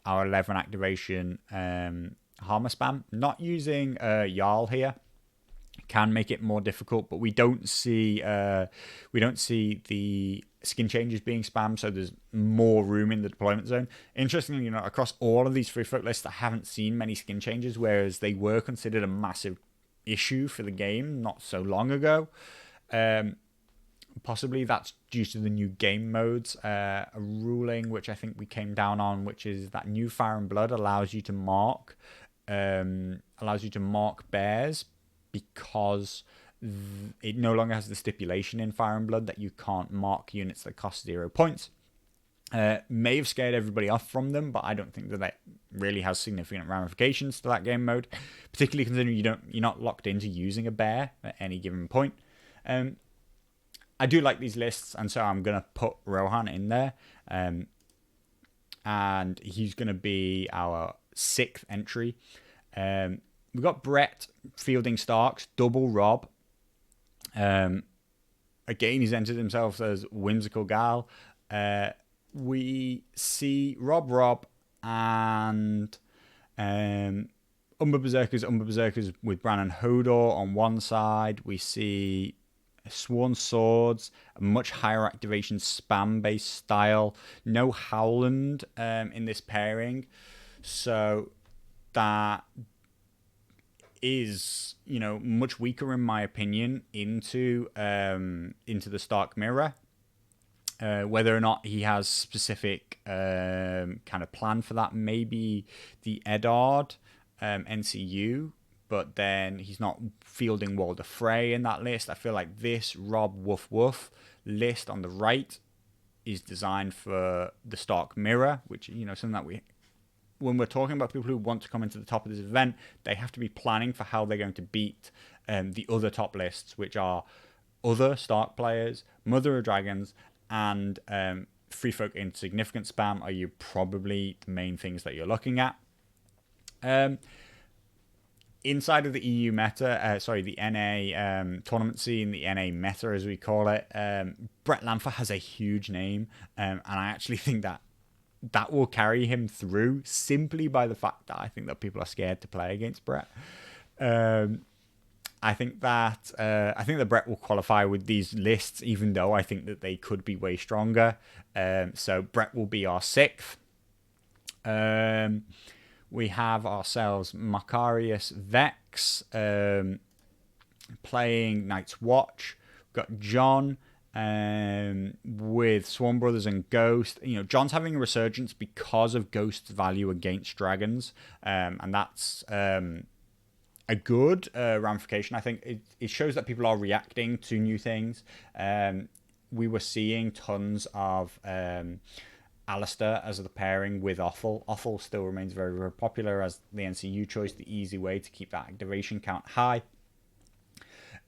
our 11 activation Harmer spam. Not using Jarl here can make it more difficult, but we don't see the skin changes being spammed, so there's more room in the deployment zone. Interestingly, across all of these free folk lists, I haven't seen many skin changes, whereas they were considered a massive issue for the game not so long ago. Possibly that's due to the new game modes, a ruling which I think we came down on, which is that new Fire and Blood allows you to mark bears because it no longer has the stipulation in Fire and Blood that you can't mark units that cost 0 points. May have scared everybody off from them, but I don't think that really has significant ramifications to that game mode, particularly considering you're not locked into using a bear at any given point. I do like these lists, and so I'm going to put Rohan in there. And he's going to be our 6th entry. We've got Brett fielding Starks, double Rob. Again, he's entered himself as Whimsical Gal. We see Rob, and Umber Berserkers with Bran and Hodor on one side. We see Sworn Swords, a much higher activation spam-based style. No Howland in this pairing. So that is, much weaker in my opinion into the Stark Mirror. Whether or not he has specific kind of plan for that, maybe the Eddard NCU, but then he's not fielding Walder Frey in that list. I feel like this Rob Woof Woof list on the right is designed for the Stark Mirror, which, something that when we're talking about people who want to come into the top of this event, they have to be planning for how they're going to beat the other top lists, which are other Stark players, Mother of Dragons, and Free Folk Insignificant Spam are you probably the main things that you're looking at. Inside of the EU meta, the NA tournament scene, the NA meta as we call it, Brett Lanfer has a huge name, and I actually think that will carry him through simply by the fact that I think that people are scared to play against Brett. I think that Brett will qualify with these lists, even though I think that they could be way stronger. So Brett will be our 6th. We have ourselves Macarius Vex playing Night's Watch. We've got John with Swarm Brothers and Ghost. John's having a resurgence because of Ghost's value against dragons, and that's a good ramification. I think it shows that people are reacting to new things. We were seeing tons of Alistair as the pairing with Offal. Offal still remains very, very popular as the NCU choice, the easy way to keep that activation count high.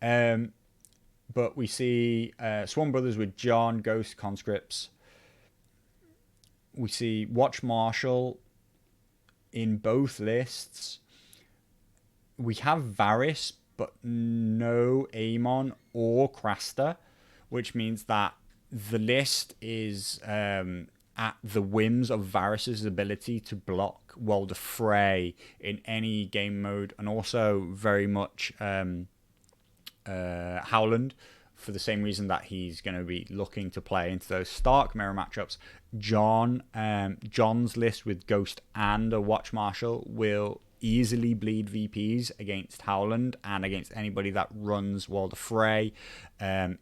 But we see Swan Brothers with John, Ghost, Conscripts. We see Watch Marshal in both lists. We have Varys, but no Aemon or Craster, which means that the list is at the whims of Varys' ability to block World of Frey in any game mode, and also very much Howland, for the same reason that he's going to be looking to play into those Stark mirror matchups. John's list with Ghost and a Watch Marshal will easily bleed VPs against Howland and against anybody that runs World of Frey,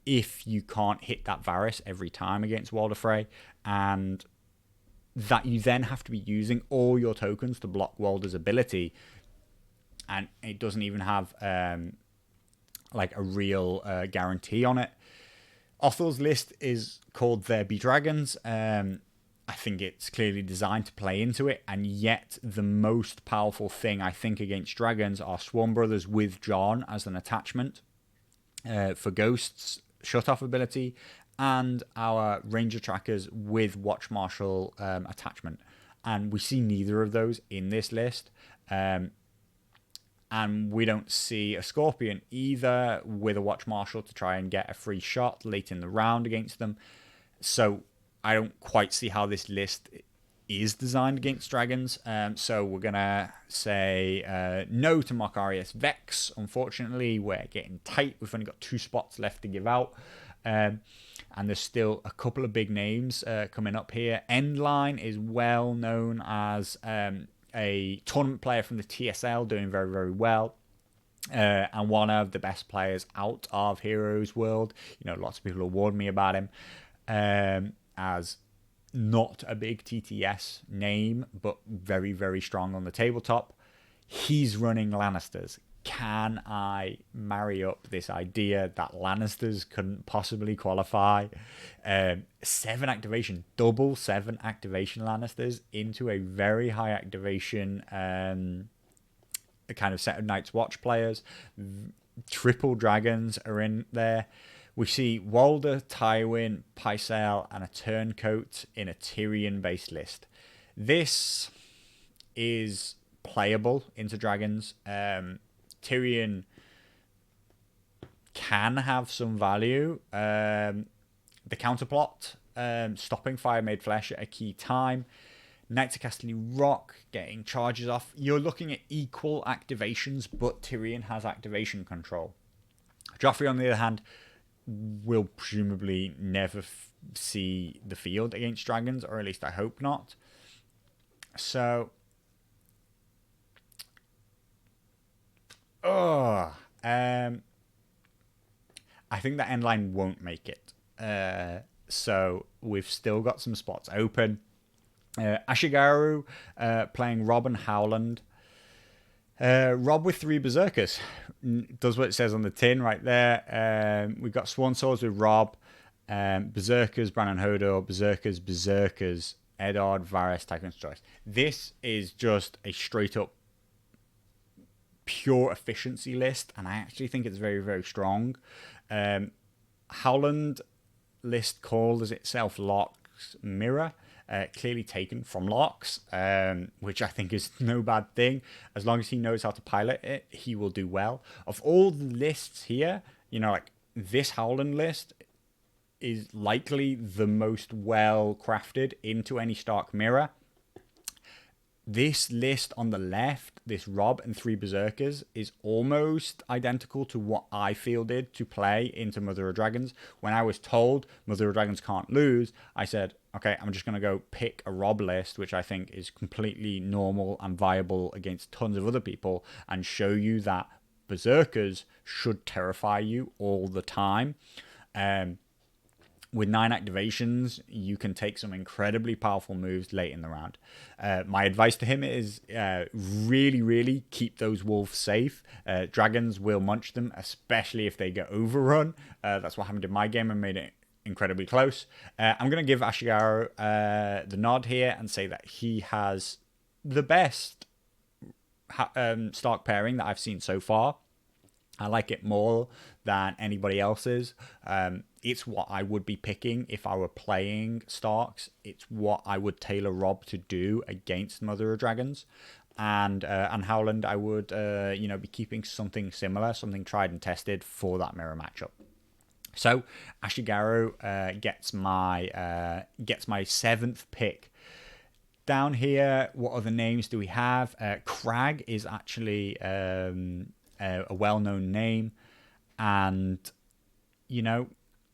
if you can't hit that Varys every time against World of Frey, and that you then have to be using all your tokens to block Walder's ability, and it doesn't even have like a real guarantee on it. Othel's list is called There Be Dragons. I think it's clearly designed to play into it, and yet the most powerful thing I think against dragons are Swarm Brothers with John as an attachment for Ghost's shut-off ability, and our Ranger Trackers with Watch Marshal attachment. And we see neither of those in this list. And we don't see a Scorpion either with a Watch Marshal to try and get a free shot late in the round against them. So I don't quite see how this list is designed against dragons. So we're going to say no to Macarius Vex. Unfortunately, we're getting tight. We've only got 2 spots left to give out. And there's still a couple of big names coming up here. Endline is well known as a tournament player from the TSL, doing very, very well. And one of the best players out of Heroes World. Lots of people award me about him. As not a big TTS name, but very, very strong on the tabletop. He's running Lannisters. Can I marry up this idea that Lannisters couldn't possibly qualify? 7 activation, double 7 activation Lannisters into a very high activation kind of set of Night's Watch players. Triple dragons are in there. We see Walder, Tywin, Pycelle, and a Turncoat in a Tyrion-based list. This is playable into dragons. Tyrion can have some value. The counterplot, stopping Fire Made Flesh at a key time. Knights of Casterly Rock getting charges off. You're looking at equal activations, but Tyrion has activation control. Joffrey, on the other hand, will presumably never see the field against dragons, or at least I hope not. So, I think that Endline won't make it. So we've still got some spots open. Ashigaru playing Rob and Howland. Rob with 3 Berserkers. Does what it says on the tin right there. We've got Swan Swords with Rob. Berserkers, Brannon Hodor. Berserkers. Eddard, Varys, Tychoon's Choice. This is just a straight up pure efficiency list, and I actually think it's very, very strong. Howland list called as itself Locke's Mirror, clearly taken from Locke's, which I think is no bad thing. As long as he knows how to pilot it, he will do well. Of all the lists here, like this Howland list is likely the most well crafted into any Stark Mirror. This list on the left, this Rob and 3 Berserkers, is almost identical to what I fielded to play into Mother of Dragons. When I was told Mother of Dragons can't lose, I said, okay, I'm just going to go pick a Rob list, which I think is completely normal and viable against tons of other people, and show you that Berserkers should terrify you all the time. With 9 activations, you can take some incredibly powerful moves late in the round. My advice to him is really, really keep those wolves safe. Dragons will munch them, especially if they get overrun. That's what happened in my game and made it incredibly close. I'm going to give Ashigaru the nod here and say that he has the best Stark pairing that I've seen so far. I like it more than anybody else's. It's what I would be picking if I were playing Starks. It's what I would tailor Rob to do against Mother of Dragons. And Howland, I would be keeping something similar, something tried and tested for that mirror matchup. So Ashigaru gets my 7th pick. Down here, what other names do we have? Crag is actually a well-known name, and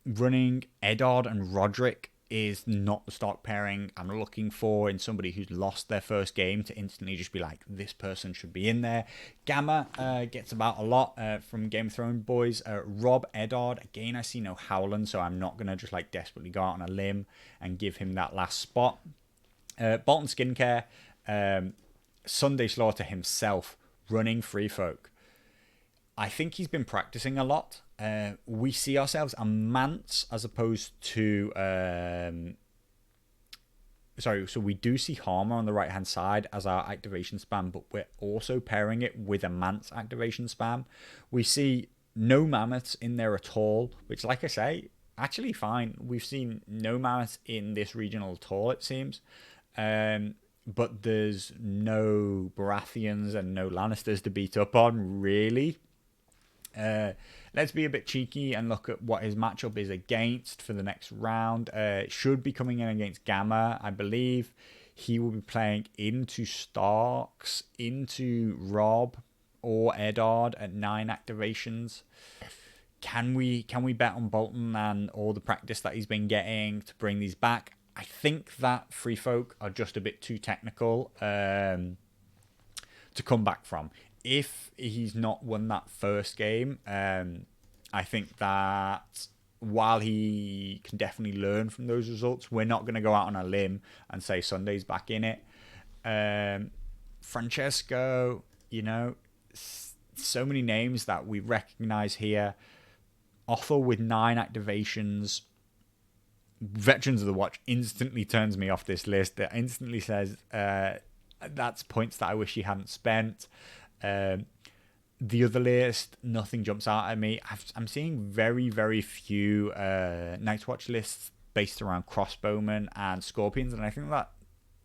running Eddard and Roderick is not the Stark pairing I'm looking for in somebody who's lost their first game to instantly just be like, this person should be in there. Gamma gets about a lot from Game of Thrones boys. Rob Eddard, again, I see no Howland, so I'm not going to just desperately go out on a limb and give him that last spot. Bolton Skincare, Sunday Slaughter himself, running Free Folk. I think he's been practicing a lot. We see ourselves a Mance as opposed to... so we do see Harmer on the right-hand side as our activation spam, but we're also pairing it with a Mance activation spam. We see no Mammoths in there at all, which, like I say, actually fine. We've seen no Mammoths in this regional at all, it seems. But there's no Baratheons and no Lannisters to beat up on, really. Let's be a bit cheeky and look at what his matchup is against for the next round. It should be coming in against Gamma, I believe. He will be playing into Starks, into Rob or Eddard at 9 activations. Can we bet on Bolton and all the practice that he's been getting to bring these back? I think that Free Folk are just a bit too technical to come back from. If he's not won that first game, I think that while he can definitely learn from those results, we're not going to go out on a limb and say Sunday's back in it. Francesco, so many names that we recognize here. Othel with 9 activations. Veterans of the Watch instantly turns me off this list. It instantly says that's points that I wish he hadn't spent. The other list, nothing jumps out at me. I'm seeing very, very few Night's Watch lists based around crossbowmen and scorpions, and I think that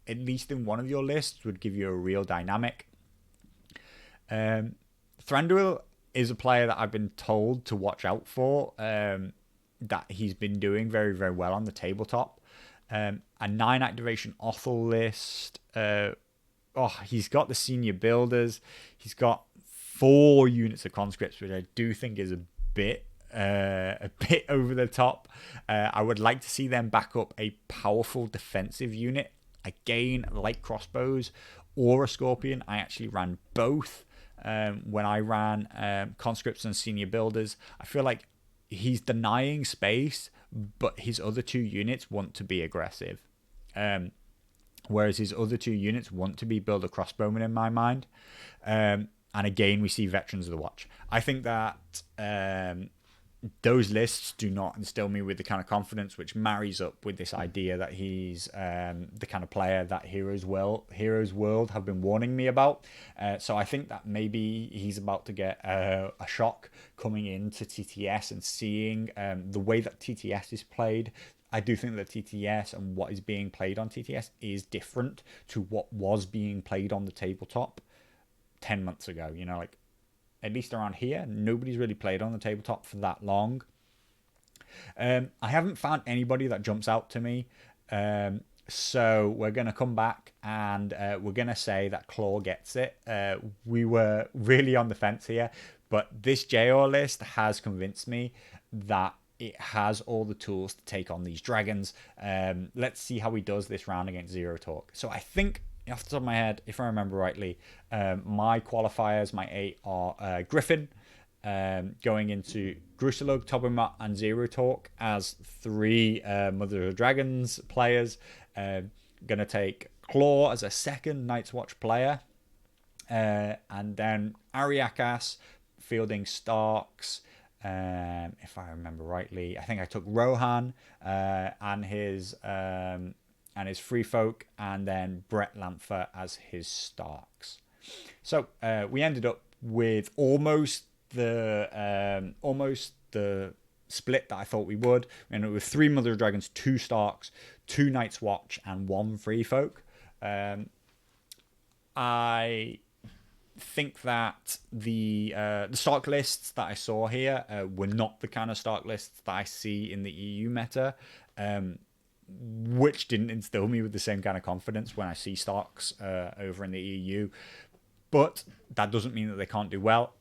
at least in one of your lists would give you a real dynamic. Thranduil is a player that I've been told to watch out for, that he's been doing very, very well on the tabletop. A 9 activation Othel list. He's got the senior builders. He's got 4 units of conscripts, which I do think is a bit over the top. I would like to see them back up a powerful defensive unit. Again, like crossbows or a scorpion. I actually ran both when I ran conscripts and senior builders. I feel like he's denying space, but his other 2 units want to be aggressive. Whereas his other 2 units want to be builder crossbowmen in my mind. And again, we see Veterans of the Watch. I think that those lists do not instill me with the kind of confidence which marries up with this idea that he's the kind of player that Heroes World have been warning me about. So I think that maybe he's about to get a shock coming into TTS and seeing the way that TTS is played. I do think that TTS and what is being played on TTS is different to what was being played on the tabletop 10 months ago. You know, like, at least around here, nobody's really played on the tabletop for that long. I haven't found anybody that jumps out to me. So we're going to come back and we're going to say that Claw gets it. We were really on the fence here, but this JR list has convinced me that it has all the tools to take on these dragons. Let's see how he does this round against Zero Talk. So I think, off the top of my head, if I remember rightly, my qualifiers, my 8 are Griffin, going into Gruselug, Tobomot, and Zero Talk as 3 Mother of Dragons players. Gonna take Claw as a second Night's Watch player, and then Ariakas fielding Starks. If I remember rightly, I think I took Rohan and his Free Folk, and then Brett Lampher as his Starks. So we ended up with almost the split that I thought we would. We ended up with 3 Mother of Dragons, 2 Starks, 2 Night's Watch, and 1 Free Folk. I think that the Stark lists that I saw here were not the kind of Stark lists that I see in the EU meta, which didn't instill me with the same kind of confidence when I see Starks over in the EU. But that doesn't mean that they can't do well.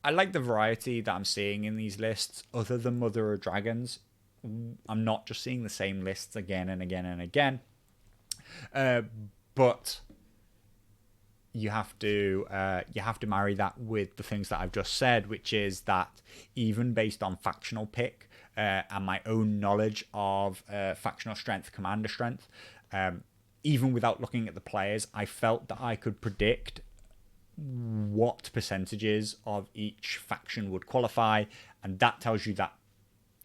I like the variety that I'm seeing in these lists. Other than Mother of Dragons, I'm not just seeing the same lists again and again and again. But you have to marry that with the things that I've just said, which is that even based on factional pick and my own knowledge of factional strength, commander strength, even without looking at the players, I felt that I could predict what percentages of each faction would qualify, and that tells you that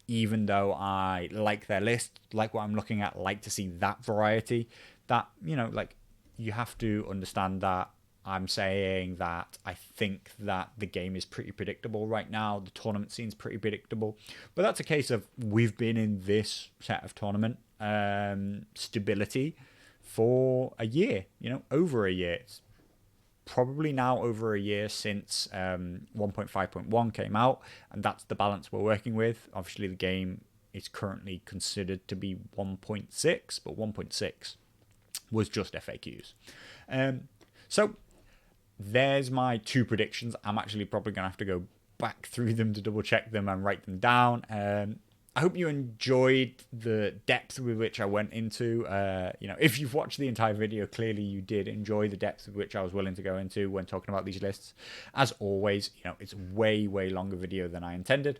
even though I like their list, like what I'm looking at, like to see that variety, that, you know, like, you have to understand that I'm saying that I think that the game is pretty predictable right now. The tournament scene's pretty predictable. But that's a case of we've been in this set of tournament stability for a year, you know, over a year. It's probably now over a year since 1.5.1 came out, and that's the balance we're working with. Obviously, the game is currently considered to be 1.6, but 1.6 was just FAQs. So there's my 2 predictions. I'm actually probably going to have to go back through them to double check them and write them down. I hope you enjoyed the depth with which I went into. You know, if you've watched the entire video, clearly you did enjoy the depth with which I was willing to go into when talking about these lists. As always, you know, it's a way longer video than I intended.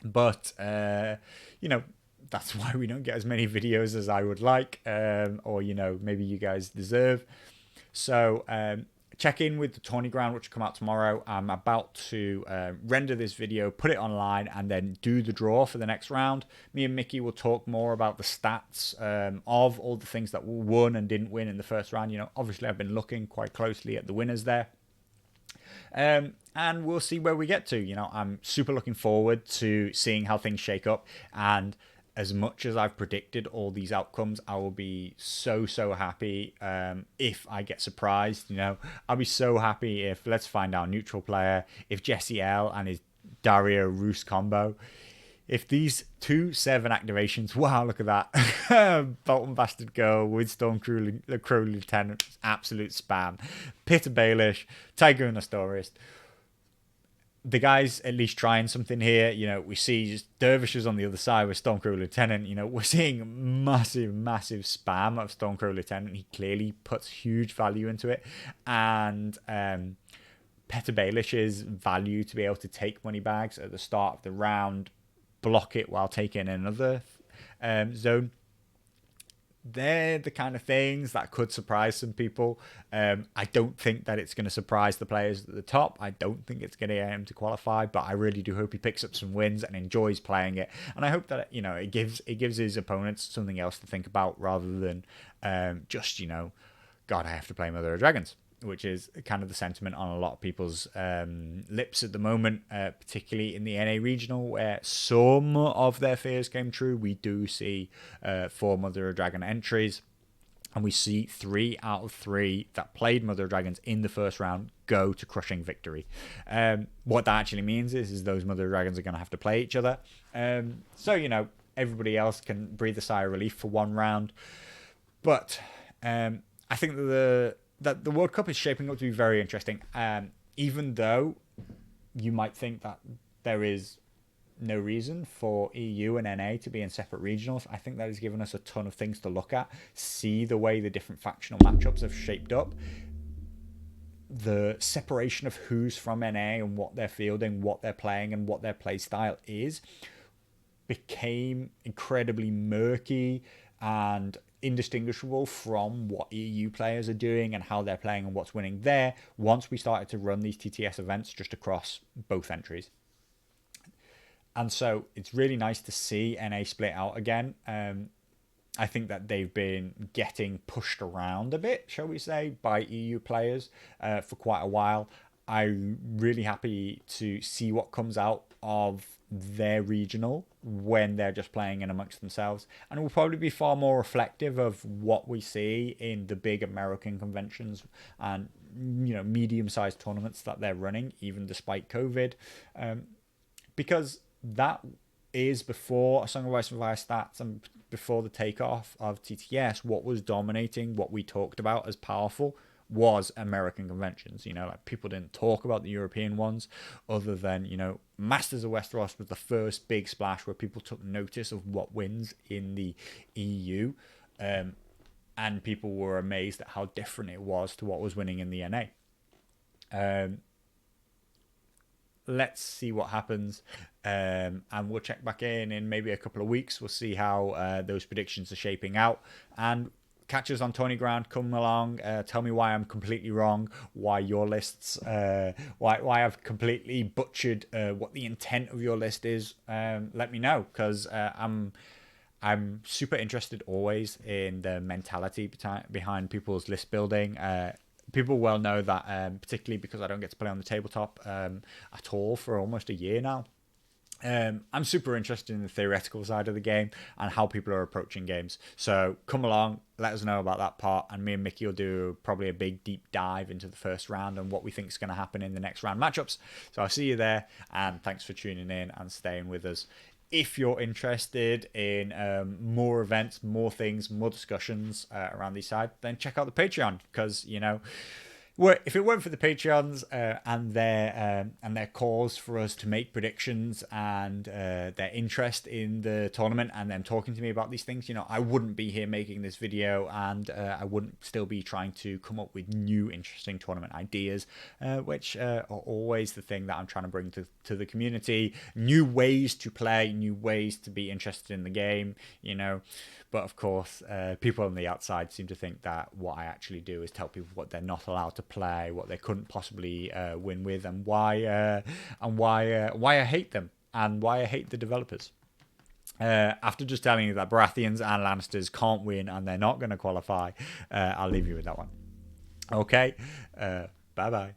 But, you know, that's why we don't get as many videos as I would like, or, you know, maybe you guys deserve. So check in with the tourney ground, which will come out tomorrow. I'm about to render this video, put it online, and then do the draw for the next round. Me and Mickey will talk more about the stats of all the things that won and didn't win in the first round. You know, obviously I've been looking quite closely at the winners there. And we'll see where we get to. You know, I'm super looking forward to seeing how things shake up, and as much as I've predicted all these outcomes, I will be so happy if I get surprised. You know, I'll be so happy if, let's find our neutral player, if Jesse L and his Dario Roos combo, if these 2 7 activations, wow, look at that. Bolton Bastard Girl with Stormcrow Lieutenant, absolute spam. Peter Baelish, Tygoon Astorist. The guy's at least trying something here. You know, we see just dervishes on the other side with Stormcrow Lieutenant. You know, we're seeing massive spam of Stormcrow Lieutenant. He clearly puts huge value into it. And Peter Baelish's value to be able to take money bags at the start of the round, block it while taking another zone. they're the kind of things that could surprise some people. I don't think that it's going to surprise the players at the top. I don't think it's going to get him to qualify, but I really do hope he picks up some wins and enjoys playing it. And I hope that it gives his opponents something else to think about rather than just God, I have to play Mother of Dragons, which is kind of the sentiment on a lot of people's lips at the moment, particularly in the NA regional, where some of their fears came true. We do see 4 Mother of Dragon entries, and we see 3 out of 3 that played Mother of Dragons in the first round go to crushing victory. What that actually means is those Mother of Dragons are going to have to play each other. So everybody else can breathe a sigh of relief for one round. But I think that the World Cup is shaping up to be very interesting. Even though you might think that there is no reason for EU and NA to be in separate regionals, I think that has given us a ton of things to look at, see the way the different factional matchups have shaped up, the separation of who's from NA and what they're fielding, what they're playing, and what their play style is, became incredibly murky and indistinguishable from what EU players are doing and how they're playing and what's winning there once we started to run these TTS events just across both entries. And so it's really nice to see NA split out again. I think that they've been getting pushed around a bit, shall we say, by EU players for quite a while. I'm really happy to see what comes out of their regional when they're just playing in amongst themselves, and it will probably be far more reflective of what we see in the big American conventions and medium-sized tournaments that they're running, even despite COVID, because that is before A Song of Ice and Fire stats and before the takeoff of TTS. What was dominating, what we talked about as powerful, was American conventions. Like, people didn't talk about the European ones other than, Masters of Westeros was the first big splash where people took notice of what wins in the EU. And people were amazed at how different it was to what was winning in the NA. Let's see what happens. And we'll check back in maybe a couple of weeks. We'll see how those predictions are shaping out. And catch us on Tony Ground. Come along. Tell me why I'm completely wrong. Why your lists. Why I've completely butchered what the intent of your list is. Let me know, because I'm super interested always in the mentality behind people's list building. People well know that, particularly because I don't get to play on the tabletop at all for almost a year now. I'm super interested in the theoretical side of the game and how people are approaching games. So come along, let us know about that part, and me and Mickey will do probably a big deep dive into the first round and what we think is going to happen in the next round matchups. So I'll see you there, and thanks for tuning in and staying with us. If you're interested in more events, more things, more discussions around these sides, then check out the Patreon, because if it weren't for the Patreons and their cause for us to make predictions and their interest in the tournament and them talking to me about these things, I wouldn't be here making this video, and I wouldn't still be trying to come up with new interesting tournament ideas, which are always the thing that I'm trying to bring to the community. New ways to play, new ways to be interested in the game, But of course, people on the outside seem to think that what I actually do is tell people what they're not allowed to play, what they couldn't possibly win with, and why I hate them and why I hate the developers. After just telling you that Baratheons and Lannisters can't win and they're not going to qualify, I'll leave you with that one. Okay, bye bye.